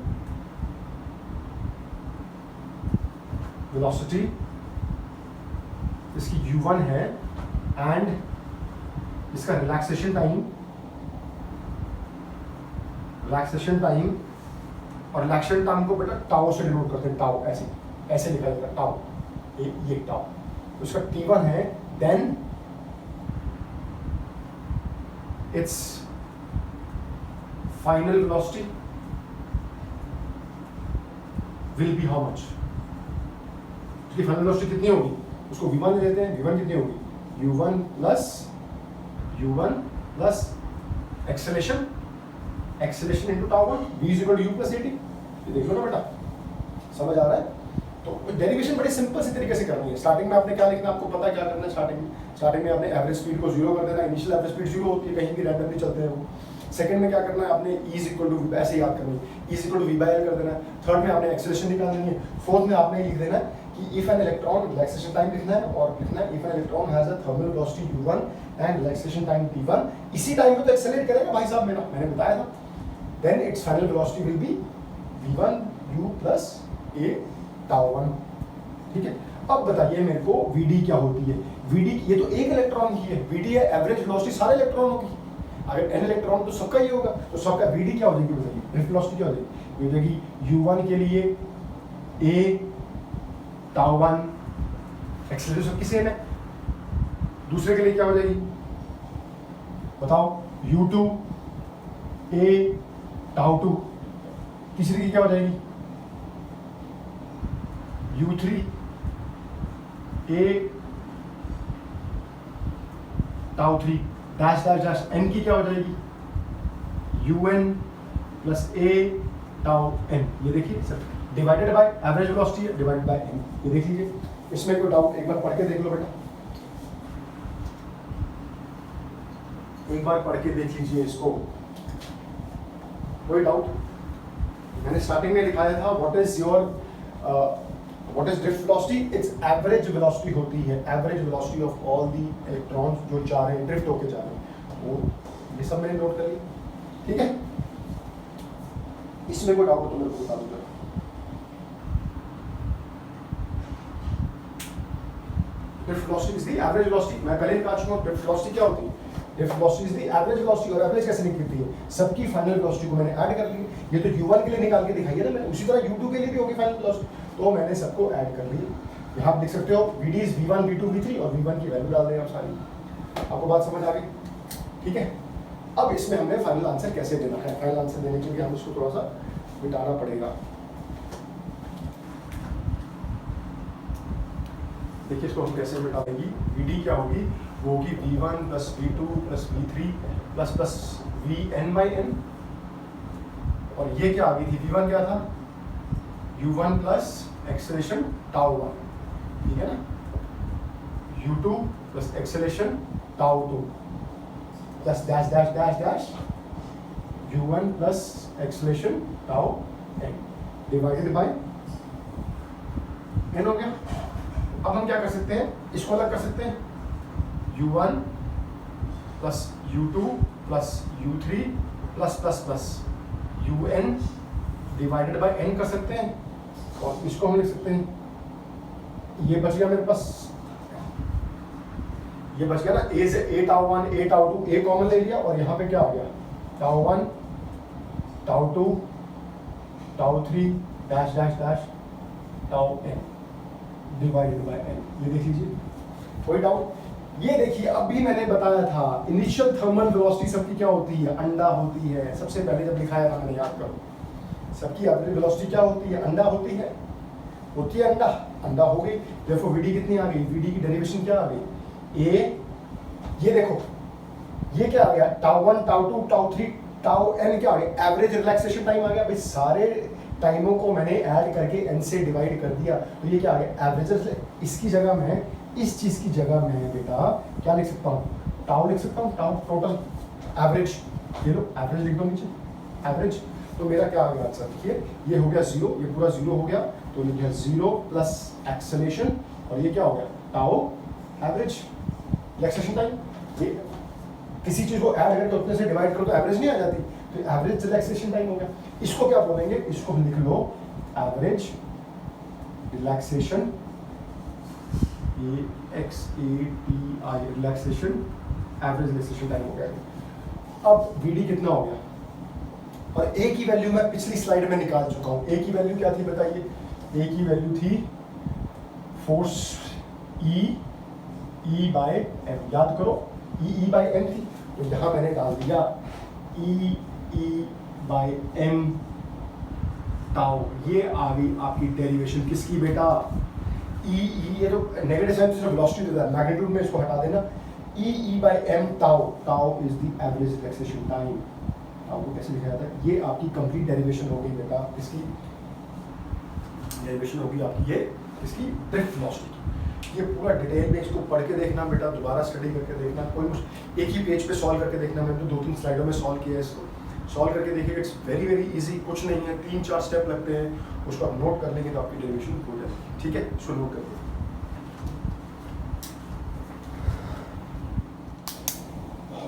velocity, इसकी u1 है, एंड इसका रिलैक्सेशन टाइम, और रिलैक्सेशन टाइम को बेटा टाउ से डिनोट करते हैं, टाउ ऐसे लिखा जाएगा, टाउ, ये टाउ। तो इसका t1 है, then its final velocity will be how much. इसकी फाइनल वेलोसिटी कितनी होगी, उसको v1 ले लेते हैं। v1 कितनी होगी, u1 प्लस एक्सेलरेशन इनटू टाउ1, v is equal to u plus at। ये देख लो ना बेटा, समझ आ रहा है। तो डेरिवेशन बड़े सिंपल से तरीके से करनी है। स्टार्टिंग में आपने क्या लिखना, आपको पता क्या करना है। स्टार्टिंग में आपने एवरेज स्पीड को 0 कर देना। इनिशियल एवरेज स्पीड 0 होती है, कहीं भी रैंडमली चलते हैं वो। सेकंड में क्या करना है, आपने E इज इक्वल टू, ऐसे याद करनी है, E is equal to v/l कर देना है। थर्ड में आपने एक्सेलरेशन निकाल देनी है। फोर्थ में आपने लिख देना है कि if an electron, relaxation time लिखना है, और लिखना है if an electron has a thermal velocity u1 and relaxation time t1, इसी टाइम पे तो एक्सेलरेट करेगा भाई साहब, मैंने बताया था। Then its final velocity will be v1 u plus a tau one, ठीक है। अब बताइए मेरे को vd क्या होती है। vd ये तो एक इलेक्ट्रॉन की है, vd है एवरेज वेलोसिटी सारे इलेक्ट्रॉनों की। अगर n इलेक्ट्रॉन तो सबका ही होगा, तो सबका vd क्या हो जाएगी बताइए, ड्रिफ्ट वेलोसिटी क्या हो जाएगी, ये हो जाएगी u1 के लिए a टाउ1, एक्सेलरेशन सबकी सेम है। दूसरे के लिए क्या हो जाएगी बताओ, u2 a टाउ2। तीसरे की क्या हो जाएगी, u3 a टाउ3, डैश डैश डैश। n की क्या हो जाएगी, un plus a tau n। ये देखिए sir, divided by average velocity है, डिवाइडेड बाय n। ये देख लीजिए, इसमें कोई डाउट एक बार पढ़ के देख लो बेटा। एक बार पढ़ के देख लीजिए इसको, कोई डाउट? मैंने स्टार्टिंग में लिखाया था what is drift velocity? It's average velocity होती है, average velocity of all the electrons जो जा रहे हैं, ड्रिफ्ट होके जा रहे हैं। वो ये सब मैंने नोट कर लिया, ठीक है? इसमें कोई डाउट हो तो मेरे को बता दो। Drift velocity is the average velocity. मैं पहले ही कहा चुका हूं ड्रिफ्ट वेलोसिटी क्या होती है। Drift velocity is the average velocity. और एवरेज कैसे निकलती है? सबकी फाइनल वेलोसिटी को मैंने ऐड कर ली। ये तो u1 के लिए निकाल के दिखाई है ना मैंने, उसी तरह u2 के लिए भी होगी फाइनल वेलोसिटी, तो मैंने सबको ऐड कर ली। यहाँ आप देख सकते हो vd is v1 v2 v3 और v1 की वैल्यू डाल दें आप सारी। आपको बात समझ आ गई? ठीक है, अब इसमें हमें फाइनल आंसर कैसे देना है। फाइनल आंसर देने के लिए हम इसको थोड़ा सा मिटाना पड़ेगा। देखिए इसको हम कैसे मिटा देंगे। vd क्या होगी? वो होगी v1 plus v2 plus v3 plus plus vn/n। और ये क्या आ गई थी? v1 क्या था? u1 प्लस एक्सेलरेशन τ1, ठीक है ना? u2 plus acceleration τ2 plus dash dash dash dash u1 plus acceleration τn divided by n हो गया। अब हम क्या कर सकते हैं? इसको अलग कर सकते हैं। u1 plus u2 plus u3 plus plus plus un divided by n कर सकते हैं। और इसको हम लिख सकते हैं, ये बच गया मेरे पास, ये बच गया ना, a से a τ1 a τ2, a कॉमन ले लिया और यहाँ पे क्या आ गया? τ1 τ2 τ3 dash dash dash τn divided by n। ये देख लीजिए, कोई डाउट? ये देखिए अभी मैंने बताया था इनिशियल थर्मल वेलोसिटी सबकी क्या होती है? अंडा होती है। सबसे पहले जब लिखाया था मैंने, याद करो, सबकी एवरेज वेलोसिटी क्या होती है? अंडा होती है, होती है अंडा, अंडा हो गई। देखो vd कितनी आ गई? vd की डेरिवेशन क्या आ गई? a, ये देखो ये क्या आ गया? τ1 τ2 τ3 τn क्या आ गया? एवरेज रिलैक्सेशन टाइम आ गया। भाई सारे टाइमों को मैंने ऐड करके n से डिवाइड कर दिया, तो ये क्या आ गया? एवरेज। इसकी जगह मैं, इस चीज की जगह मैं बेटा क्या लिख सकता हूँ? टाउ लिख सकता हूँ, टाउ टोटल एवरेज। ये लो एवरेज लिख दो नीचे, एवरेज। तो मेरा क्या आ गया आंसर? देखिए ये हो गया 0, ये पूरा 0 हो गया, तो लिख दिया 0 प्लस एक्सेलरेशन और ये क्या हो गया? Tau average relaxation time. ये किसी चीज को ऐड करें तो उतने से डिवाइड करो तो एवरेज नहीं आ जाती, तो एवरेज रिलैक्सेशन टाइम हो गया। इसको क्या बोलेंगे? इसको लिख लो average relaxation, EXATI relaxation, average relaxation time हो गया। अब vd कितना हो गया? और a की वैल्यू मैं पिछली स्लाइड में निकाल चुका हूँ। a की वैल्यू क्या थी बताइए? a की वैल्यू थी फोर्स E बाय m, याद करो E बाय m थी, तो यहाँ मैंने डाल दिया E बाय m टाउ। ये आ गई आपकी डेरिवेशन किसकी बेटा? ये जो नेगेटिव साइन से वेलोसिटी देता है, मैग्नीट्यूड में इसको हटा देना। E by m tau, tau is the average relaxation time. आपको कैसे लिखा जाता है? ये आपकी कंप्लीट डेरिवेशन हो गई बेटा। इसकी डेरिवेशन होगी आपकी ये इसकी ड्रिफ्ट वेलोसिटी। ये पूरा डिटेल में इसको पढ़ के देखना बेटा, दोबारा स्टडी करके देखना। कोई एक ही पेज पे सॉल्व करके देखना। मैंने तो 2-3 स्लाइडों में सॉल्व किया है इसको, सॉल्व करके देखिएगा। इट्स वेरी वेरी इजी, कुछ नहीं है, 3-4 स्टेप लगते हैं। उसको आप नोट कर लेंगे तो आपकी डेरिवेशन हो जाएगी, ठीक है? इसको नोट कर लीजिए।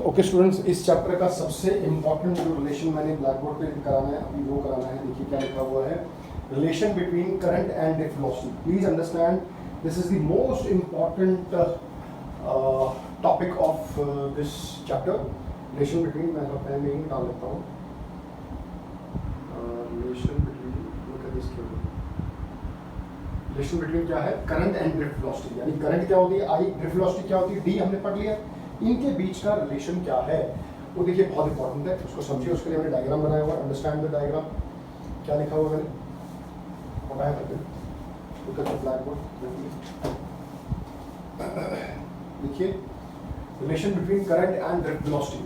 ओके स्टूडेंट्स, इस चैप्टर का सबसे इम्पॉर्टेंट जो रिलेशन मैंने ब्लैक बोर्ड पे कराना है अभी वो कराना है। देखिए क्या लिखा हुआ है, relation between current and drift velocity. Please understand this is the most important topic of this chapter. Relation between, मैं पेन में ही डाल लेता हूँ, relation between, look at this केवल। रिलेशन बिटवीन क्या है? Current and drift velocity. यानी current क्या होती है I, ड्रिफ्ट वेलोसिटी क्या होती है D, हमने पढ़ लिया। इनके बीच का रिलेशन क्या है वो देखिए बहुत इंपॉर्टेंट है, उसको समझिए। उसके लिए हमने डायग्राम बनाया हुआ है। Understand the diagram. क्या लिखा हुआ मैंने बताया करते हैं, ब्लैक बोर्ड देखिए। Relation between current and drift velocity,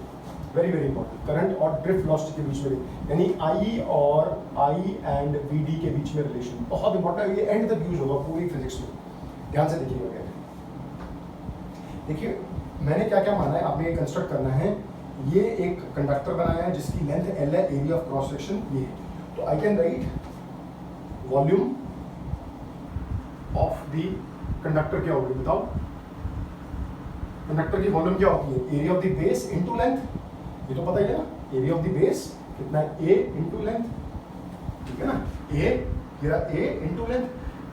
very very important. Current और ड्रिफ्ट वेलोसिटी के बीच में, यानी I और I एंड VD के बीच में रिलेशन बहुत इंपॉर्टेंट है। ये एंड तक यूज होगा पूरी फिजिक्स में, ध्यान से देखिएगा। देखिए मैंने क्या क्या माना है, आपने ये कंस्ट्रक्ट करना है ये एक कंडक्टर बनाया है जिसकी लेंथ L है, एरिया ऑफ क्रॉस सेक्शन ये है। तो I can write volume of the conductor क्या होगी बताओ? कंडक्टर की वॉल्यूम क्या होती है? Area of the base into length, ये तो पता ही है ना। एरिया ऑफ द बेस कितना है? A इनटू लेंथ, ठीक है ना। A इनटू लेंथ,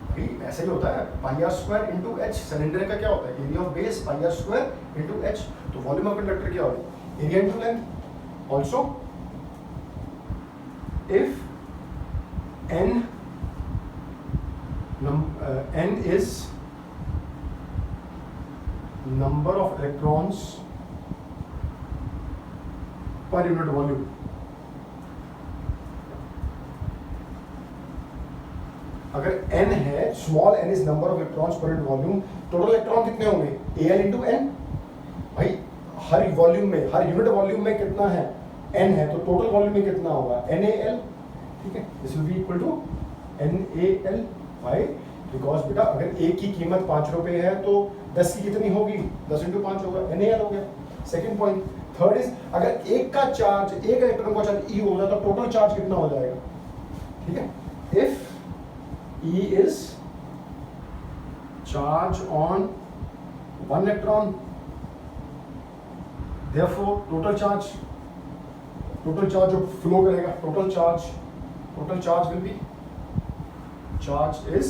भाई ऐसा ही होता है। Pi R square into H, cylinder का क्या होता है? Area of base pi R square into H. तो वॉल्यूम ऑफ कंडक्टर क्या होगी? Area into length. Also if n is number of electrons per unit volume, अगर n है, small n is number of electrons per unit volume, total electron कितने होंगे? Al into n। भाई हर volume में, हर unit volume में कितना है? n है, तो टोटल वॉल्यूम में कितना होगा? NaL, ठीक है। This will be equal to NaL। भाई बिकॉज बेटा अगर एक की कीमत 5 रुपए है तो 10 की कितनी होगी? 10 इंटू 5 होगा, NaL हो गया। Second point. थर्ड इज अगर एक का चार्ज, एक इलेक्ट्रॉन का चार्ज E होगा तो टोटल चार्ज कितना हो जाएगा? ठीक है। If E is charge on one electron, therefore total charge जो flow करेगा, total charge will be, charge is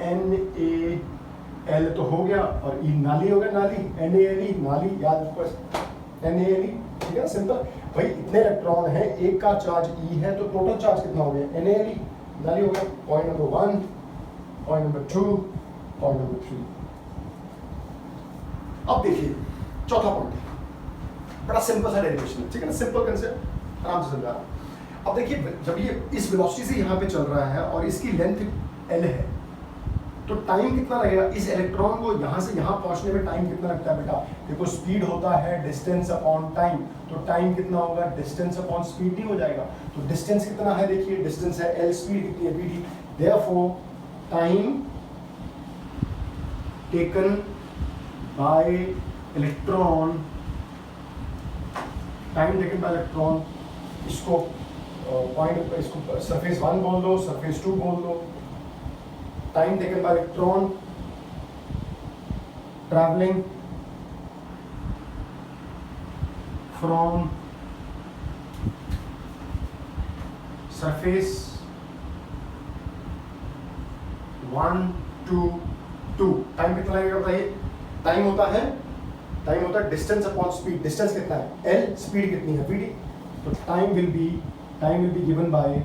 NaL तो हो गया, और E नाली हो गया, नाली NaLe, नाली याद रखो NaLe, ठीक है सिंपल। भाई इतने इलेक्ट्रॉन है, एक का चार्ज E है तो टोटल चार्ज कितना हो गया? NaLe, नाली हो गया। Point number 1, point number 2, point number 3। अब देखिए चौथा पॉइंट, बड़ा सिंपल सा डेरिवेशन है, ठीक है ना, सिंपल कंसेप्ट, आराम से समझा रहा हूं। अब देखिए जब ये इस वेलोसिटी से यहाँ पे चल रहा है और इसकी लेंथ L है, तो टाइम कितना लगेगा? इस इलेक्ट्रॉन को यहाँ से यहाँ पहुँचने में टाइम कितना लगता है बेटा? देखो स्पीड होता है डिस्टेंस अपॉन टाइम, तो टाइम कितना होगा? डिस्टेंस अपॉन स्पीड नहीं हो जाएगा। तो डिस्टेंस कितना है? देखिए डिस्टेंस है L, स्पीड कितनी है? Vd। Therefore time taken by electron, इसको पॉइंट, इसको सरफेस 1 बोल दो, सरफेस 2 बोल दो। Time taken by electron travelling from surface 1 to 2, time कितना लगेगा बताइए? टाइम होता है डिस्टेंस अपॉन स्पीड। डिस्टेंस कितना है? L, स्पीड कितनी है? Vd। तो time will be given by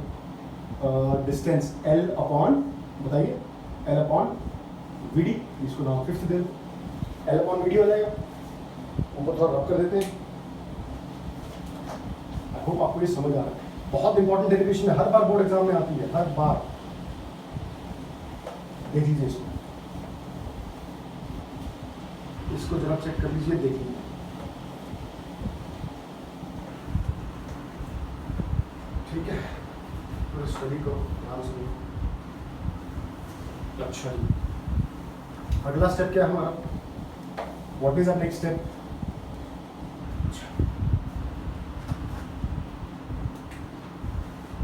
distance L upon, बताइए, L अपॉन Vd। इसको नाम फिफ्थ दे, L अपॉन Vd हो जाएगा। ऊपर थोड़ा रब कर देते हैं। आई होप आपको ये समझ आ रहा है। बहुत इंपॉर्टेंट डेरिवेशन है, हर बार बोर्ड एग्जाम में आती है, हर बार। देख लीजिए इसको जरा चेक कर लीजिए, देखिए। ठीक है, तो स्टडी करो ध्यान से। अच्छा जी, अगला स्टेप क्या है हमारा? What is our next step?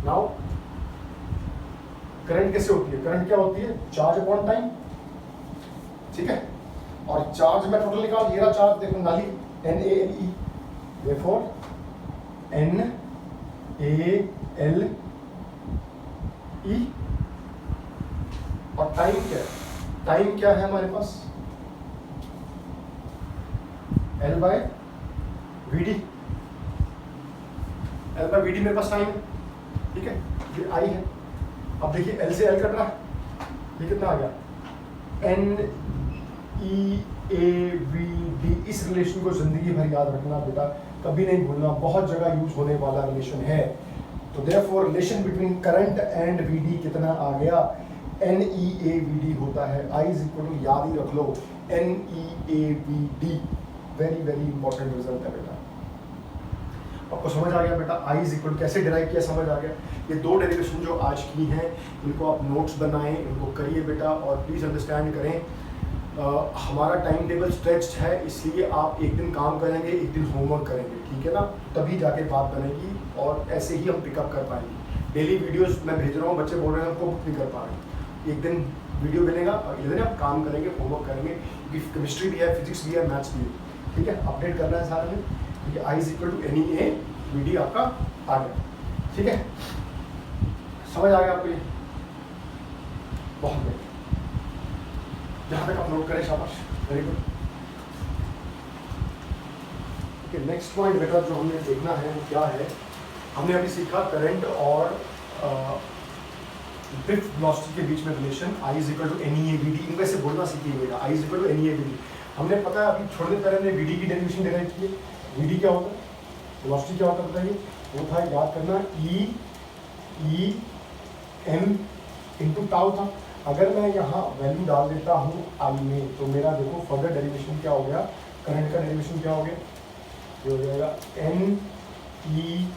Now current कैसे होती है? करंट क्या होती है? चार्ज अपॉन टाइम, ठीक है। और चार्ज में टोटल निकाल, ये रहा चार्ज, देखो नाली NaLe, therefore NaLe। और टाइम क्या है? टाइम क्या है हमारे पास? L by Vd। L by Vd मेरे पास टाइम, ठीक है, ये I है। अब देखिए L से L कट रहा, ये कितना आ गया? NeAVd। इस रिलेशन को जिंदगी भर याद रखना बेटा, कभी नहीं भूलना, बहुत जगह यूज होने वाला रिलेशन है। तो therefore relation between current and Vd कितना आ गया? NeAVd होता है। I इज इक्वल टू, याद ही रख लो, NeAVd। Very very important result है बेटा। आपको समझ आ गया बेटा? I इज इक्वल कैसे डिराइव किया, समझ आ गया। ये दो डेरिवेशन जो आज की हैं, इनको आप नोट्स बनाएं, इनको करिए बेटा, और प्लीज़ अंडरस्टैंड करें हमारा टाइम टेबल स्ट्रेच्ड है, इसलिए आप एक दिन काम करेंगे, एक दिन होमवर्क करेंगे, ठीक है ना, तभी जाके बात बनेगी और ऐसे ही हम पिकअप कर पाएंगे। डेली वीडियोस मैं भेज रहा हूँ, बच्चे बोल रहे हैं हमको बुक नहीं कर पा रहे, एक दिन वीडियो मिलेगा और एक दिन आप काम करेंगे, होमवर्क करेंगे, क्योंकि केमिस्ट्री भी है, फिजिक्स भी है, मैथ्स भी है, ठीक है। अपडेट करना है सारे में, क्योंकि I is equal to N E A V D आपका आ गया, ठीक है। समझ आ गया आपको ये? बहुत बढ़िया, जहाँ तक आप नोट करें शाबाश, very good. Okay, next point बेटा जो हमने देखना है वो क्या है, हमने अभी सीखा करंट और ड्रिफ्ट वेलोसिटी के बीच में relation, I is equal to N E A V D, इनमें से बोलना सीखिएगा, I is equal to N E A V D. हमने पता है अभी थोड़ी देर पहले हमने वी डी की डेरिवेशन डिराइव की है, वी डी क्या होता है, वेलोसिटी क्या होता है बताइए, वो था, याद करना, ई एम इंटू टाउ था। अगर मैं यहाँ वैल्यू डाल देता हूँ आई में, तो मेरा देखो फर्दर डेरिवेशन क्या हो गया, करंट का डेरिवेशन क्या हो गया, ये हो जाएगा N E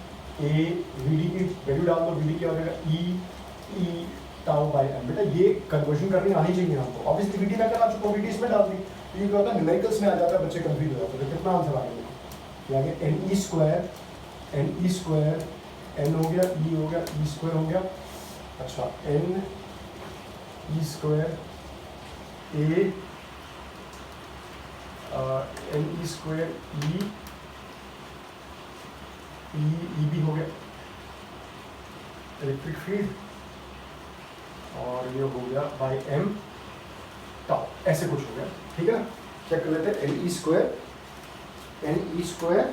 A V D की वैल्यू डाल दो, वी डी क्या हो जाएगा ई टाउ बाई एम। बेटा ये कन्वर्जन करनी आनी चाहिए हमको, ऑब्वियसली वी डी मैं करा चुका हूँ, वी डी इसमें डाल दी, तो ये क्या होता है न्यूमेरिकल्स में आ जाता है, बच्चे कंफ्यूज हो जाते हैं। कितना आंसर आ गया, आगे एन ई स्क्वायर एन हो गया, ई हो गया, ई स्क्वायर हो गया, अच्छा N E square A N E square ई भी हो गया इलेक्ट्रिक फील्ड, और ये हो गया बाई एम टाउ, ऐसे कुछ हो गया, ठीक है ना। चेक कर लेते हैं, N E square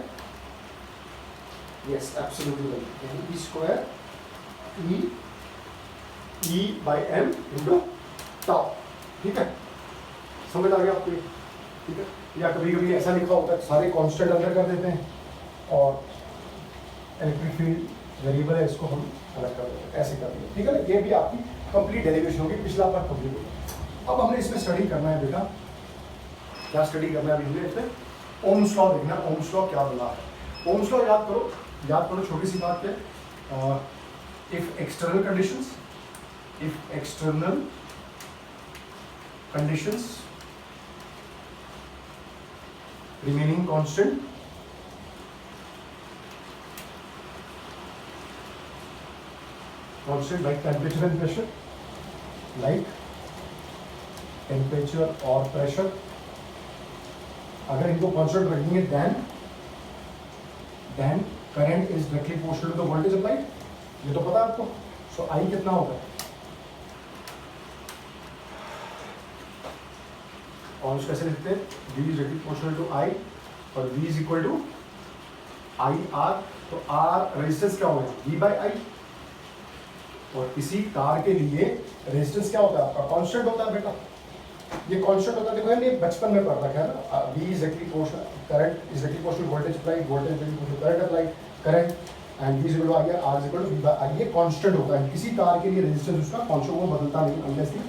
yes absolutely right, N E square E by M into tau, ठीक है, समझ आ गया आपको, ठीक है। या कभी कभी ऐसा लिखा होता है सारे कांस्टेंट अंदर कर देते हैं और इलेक्ट्रिक फील्ड वेरिएबल है, इसको हम अलग कर देते हैं, ऐसे कर देते हैं, ठीक है ना। ये भी आपकी कंप्लीट डेरिवेशन होगी, पिछला पार्ट कंप्लीट होगा। अब हमने इसमें स्टडी करना है बेटा, क्या स्टडी करना है अभी हमने इसमें, ओम्स लॉ देखना, ओम्स लॉ क्या बोला है। ओम्स लॉ याद करो, छोटी सी बात है, if external conditions remaining constant like temperature and pressure, और pressure, अगर इनको कांस्टेंट रखेंगे then current is directly proportional to the voltage applied, ये तो पता है आपको। सो I कितना होगा, और उसको कैसे लिखते हैं, V is directly proportional to I और V is equal to IR, तो R रेजिस्टेंस क्या होगा, V by I, और किसी तार के लिए रेजिस्टेंस क्या होता है आपका, कांस्टेंट होता है बेटा, ये कांस्टेंट होता है, देखो हमने बचपन में पढ़ रखा है ना, V is directly proportional, current is directly proportional voltage applied, voltage directly proportional current applied, current and V is equal to I, R is equal to V by I, ये कांस्टेंट होता है, किसी तार के लिए रेजिस्टेंस उसका constant, वो बदलता नहीं unless the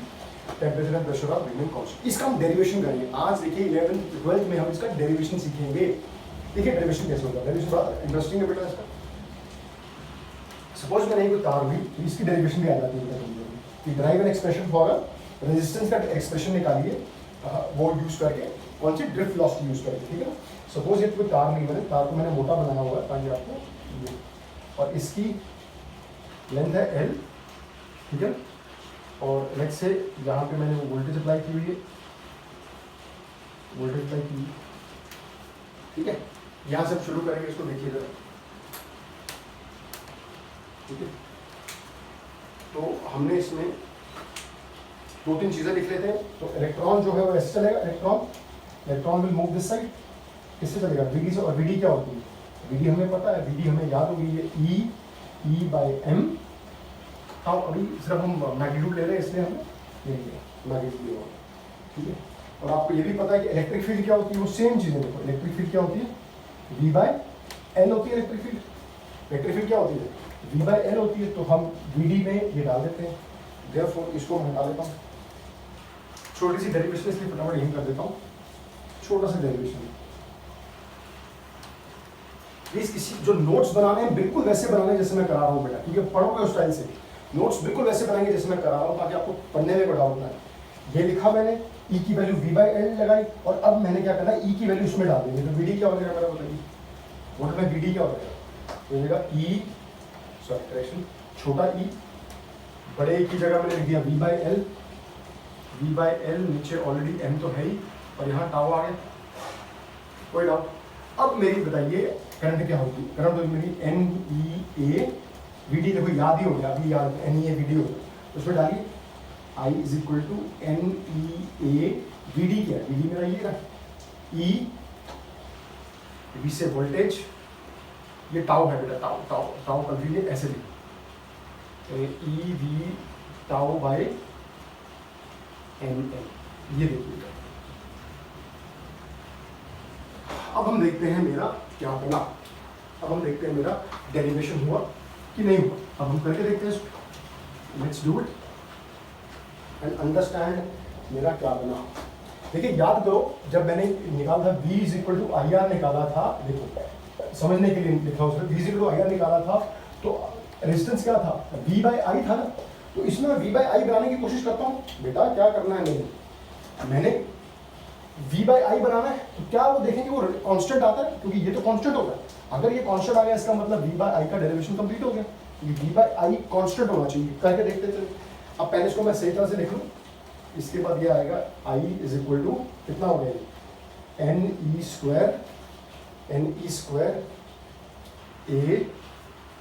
temperature and pressure of remain constant. इसका हम डेरिवेशन करेंगे आज, देखिए 11th 12th में हम इसका डेरिवेशन सीखेंगे। देखिए डेरिवेशन कैसे होगा, डेरिवेशन बड़ा इंटरेस्टिंग है बेटा इसका। सपोज मैंने कोई तार हुई तो इसकी डेरिवेशन भी आ जाती है कि drive an expression for resistance का एक्सप्रेशन निकालिए, वो यूज करके, कौन सी ड्रिफ्ट वेलोसिटी यूज करके, ठीक है ना। सपोज ये कोई तार नहीं, मैंने तार को मैंने मोटा बनाया हुआ है ताकि आपको ये, और इसकी लेंथ है L, ठीक है, और नेक्स्ट से यहाँ पे मैंने वो वोल्टेज अप्लाई की हुई है, वोल्टेज अप्लाई की, ठीक है। यहाँ से शुरू करेंगे, इसको देखिए जरा, ठीक है। तो हमने इसमें दो तीन चीज़ें लिख लेते हैं। तो इलेक्ट्रॉन जो है वो ऐसे चलेगा, electron will move this side, किससे चलेगा, वीडी से। और वीडी क्या होती है, वीडी हमें पता है, वीडी हमें याद होगी, ये ई बाई एम। हाँ, अभी सिर्फ हम मैग्नीट्यूड ले रहे हैं इसलिए हमें ये मैग्नीट्यूड लिया, ठीक है। और आपको ये भी पता है कि इलेक्ट्रिक फील्ड क्या होती है, वो सेम चीज़ें देखो, इलेक्ट्रिक फील्ड क्या होती है, वी बाई एल होती है इलेक्ट्रिक फील्ड क्या होती है, वी बाई एल होती है। तो हम वी डी में ये डाल देते हैं, देयरफॉर इसको मैं हटा देता हूँ, छोटी सी डेरिवेशन इसलिए फटाफट यही कर देता हूँ, छोटा सा डेरिवेशन। प्लीज किसी जो नोट्स बनाने हैं बिल्कुल वैसे बनाने जैसे मैं करा रहा हूँ बेटा, ठीक है। पढ़ोगे उस स्टाइल से, नोट्स बिल्कुल वैसे बनाएंगे जैसे मैं करा रहा हूँ, ताकि आपको पढ़ने में कोई डाउट ना है। ये लिखा मैंने, ई की वैल्यू वी बाई एल लगाई, और अब मैंने क्या करना है, ई की वैल्यू इसमें डाल देंगे, तो वी डी क्या हो जाएगा मेरा, बताइए वोट में वी डी क्या हो जाएगा, हो जाएगा ई, सॉरी करेक्शन, छोटा ई, बड़े ई की जगह मैंने लिख दिया V by L, V by L, नीचे ऑलरेडी एम तो है ही, और यहाँ टाउ आ गया, कोई डाउट। अब मेरी बताइए करंट क्या होगी, करंट होगी मेरी N E A V D, देखो याद ही हो गया, अभी याद N E A V D हो गया, तो उसमें डालिए I is equal to N E A, V D क्या है, वी डी मेरा ये रहा ई, वी से वोल्टेज, ये टाउ है बेटा, टाउ टाउ टाउ कर दीजिए ऐसे भी, E V tau by N L, ये देखिएगा। अब हम देखते हैं मेरा क्या बना, अब हम देखते हैं मेरा डेरिवेशन हुआ कि नहीं हुआ, अब हम करके देखते हैं, let's do it and understand मेरा क्या बना। देखिए याद करो, जब मैंने निकाला था v is equal to I R निकाला था, देखो समझने के लिए लिखा उसमें v is equal to I R निकाला था, तो रेजिस्टेंस क्या था, v बाई आई था ना, तो इसमें मैं v बाई आई बनाने की कोशिश करता हूँ। बेटा क्या करना है, मैंने v बाई आई बनाना है, तो क्या वो देखेंगे वो कांस्टेंट आता है, क्योंकि ये तो कांस्टेंट होगा, अगर ये कांस्टेंट आ गया इसका मतलब v बाई आई का डेरिवेशन कंप्लीट हो गया, v बाई आई कांस्टेंट होना चाहिए, करके देखते चलो। अब पहले इसको मैं सही तरह से लिख लूँ, इसके बाद ये आएगा i इज इक्वल टू कितना हो गया, N E square A,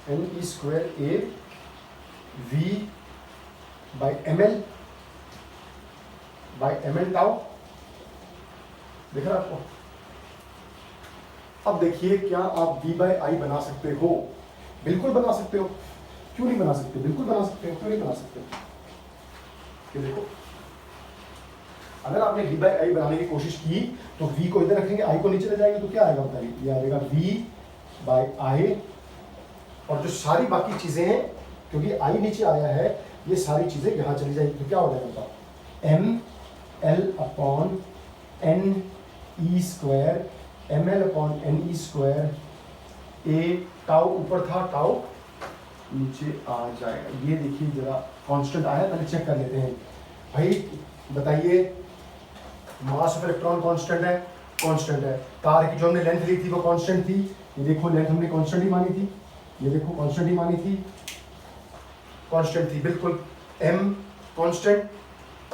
N E square A V by M L tau, दिख रहा है आपको। अब देखिए क्या आप v बाई आई बना सकते हो, बिल्कुल बना सकते हो, क्यों नहीं बना सकते, बिल्कुल बना सकते हो, क्यों नहीं बना सकते। ये देखो अगर आपने v बाई आई बनाने की कोशिश की तो v को इधर रखेंगे, i को नीचे ले जाएंगे, तो क्या आएगा बताइए, ये आएगा v बाई आई, और जो सारी बाकी चीजें हैं, क्योंकि i नीचे आया है, ये सारी चीजें यहां चली जाएगी, तो क्या हो जाएगा बताओ, M L upon N E square, M L upon N E square, A tau ऊपर था, टाउ नीचे आ जाएगा। ये देखिए जरा कांस्टेंट आया, पहले चेक कर लेते हैं भाई, बताइए मास ऑफ इलेक्ट्रॉन कांस्टेंट है, कांस्टेंट है, तार की जो हमने लेंथ ली थी वो कांस्टेंट थी, ये देखो लेंथ हमने कांस्टेंट ही मानी थी, ये देखो कांस्टेंट ही मानी थी, कांस्टेंट थी बिल्कुल, m constant,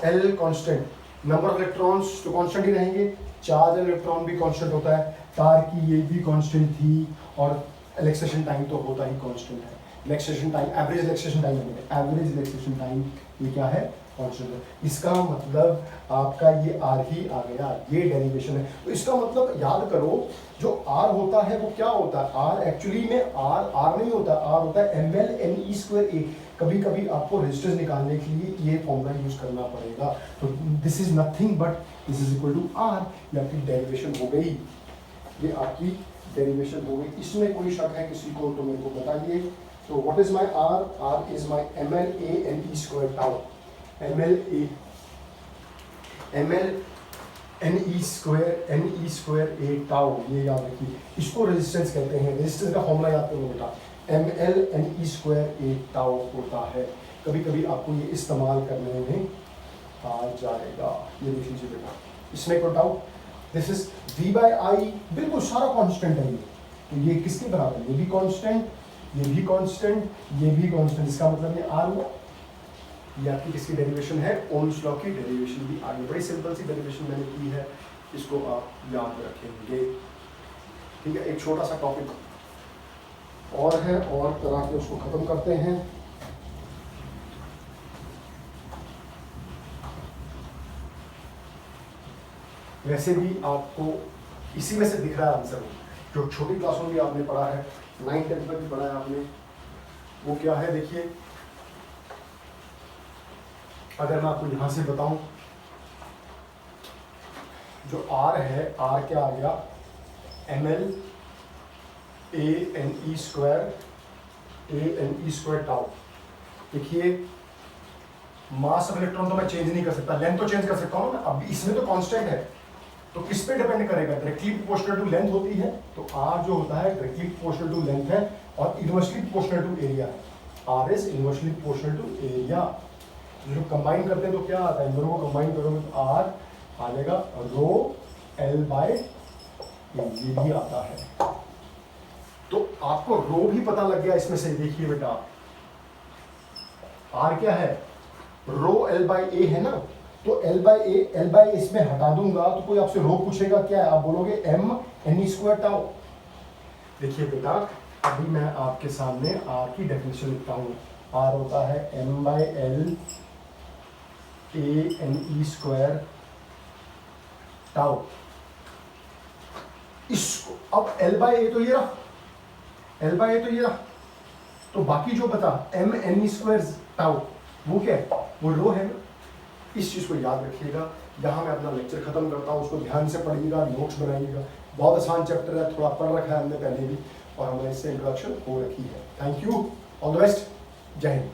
l constant, number of electrons तो कांस्टेंट ही रहेंगे, चार्ज इलेक्ट्रॉन भी कांस्टेंट होता है, तार की ये भी कांस्टेंट थी, और रिलैक्सेशन टाइम तो होता ही कांस्टेंट है, relaxation time, average relaxation time, average relaxation time ये क्या है, कांस्टेंट है। इसका मतलब आपका ये r ही आ गया, ये डेरिवेशन है। तो इसका मतलब याद करो, जो r होता है वो क्या होता है, r एक्चुअली में r नहीं होता, r होता है ml n e square a। कभी कभी आपको रेजिस्टेंस निकालने के लिए ये फॉर्मूला यूज करना पड़ेगा, तो this is nothing but this is equal to r, ये आपकी डेरिवेशन हो गई, ये आपकी डेरिवेशन हो गई। इसमें कोई शक है किसी को तो मेरे को बताइए। तो what is my r is my ml a n e square tau, ml n e square a tau, ये याद रखिए, इसको रेजिस्टेंस कहते हैं, रेजिस्टेंस का फॉर्मूला याद करो बेटा, ml n e square a tau होता है। कभी कभी आपको ये इस्तेमाल करने में आ जाएगा, ये देख लीजिए बेटा, इसमें कोई doubt, this is v by I, बिल्कुल सारा कांस्टेंट है ये, तो ये किसके बराबर है, ये भी कांस्टेंट, ये भी कांस्टेंट, ये भी कांस्टेंट, इसका मतलब ये r हुआ, ये आपकी किसकी डेरिवेशन है, ओम्स लॉ की डेरिवेशन भी आगे, बड़ी सिंपल सी डेरिवेशन मैंने की है, इसको आप याद रखेंगे, ठीक है। एक छोटा सा टॉपिक और है, और करा के उसको खत्म करते हैं। वैसे भी आपको इसी में से दिख रहा है आंसर, जो छोटी क्लासों में भी आपने पढ़ा है, 9th-10th में भी पढ़ा है आपने, वो क्या है देखिए, अगर मैं आपको यहां से बताऊं, जो r है, r क्या आ गया, ml a n e square tau. देखिए मास ऑफ इलेक्ट्रॉन तो मैं चेंज नहीं कर सकता, लेंथ तो चेंज कर सकता हूं ना, अब इसमें तो कांस्टेंट है, तो किस पे डिपेंड करेगा, डायरेक्टली प्रोपोर्शनल टू लेंथ होती है, तो r जो होता है डायरेक्टली प्रोपोर्शनल टू लेंथ है, और इनवर्सली प्रोपोर्शनल टू एरिया है, r is inversely proportional to area. जो कंबाइन करते हैं तो क्या आता है, इन दोनों को कंबाइन करोगे तो r आ जाएगा रो एल बाय ये भी आता है। तो आपको रो भी पता लग गया इसमें से। देखिए बेटा आर क्या है, रो एल बाय ए है ना, तो एल बाय इसमें हटा दूंगा तो कोई आपसे रो पूछेगा क्या है, आप बोलोगे एम एन स्क्वायर टाउ। देखिए बेटा अभी मैं आपके सामने आर की डेफिनेशन लिखता हूँ। आर होता है M by L A N E square tau. इसको अब एल बाय ए तो ये रहा, एल बाय ए तो ये रहा, तो बाकी जो बता M N E square tau वो क्या है, वो रो है ना। इस चीज़ को याद रखिएगा। यहाँ मैं अपना लेक्चर खत्म करता हूँ, उसको ध्यान से पढ़िएगा, नोट्स बनाइएगा। बहुत आसान चैप्टर है, थोड़ा पढ़ रखा है हमने पहले भी और हमारे इससे इंट्रोडक्शन हो रखी है। Thank you, all the best, जय हिंद।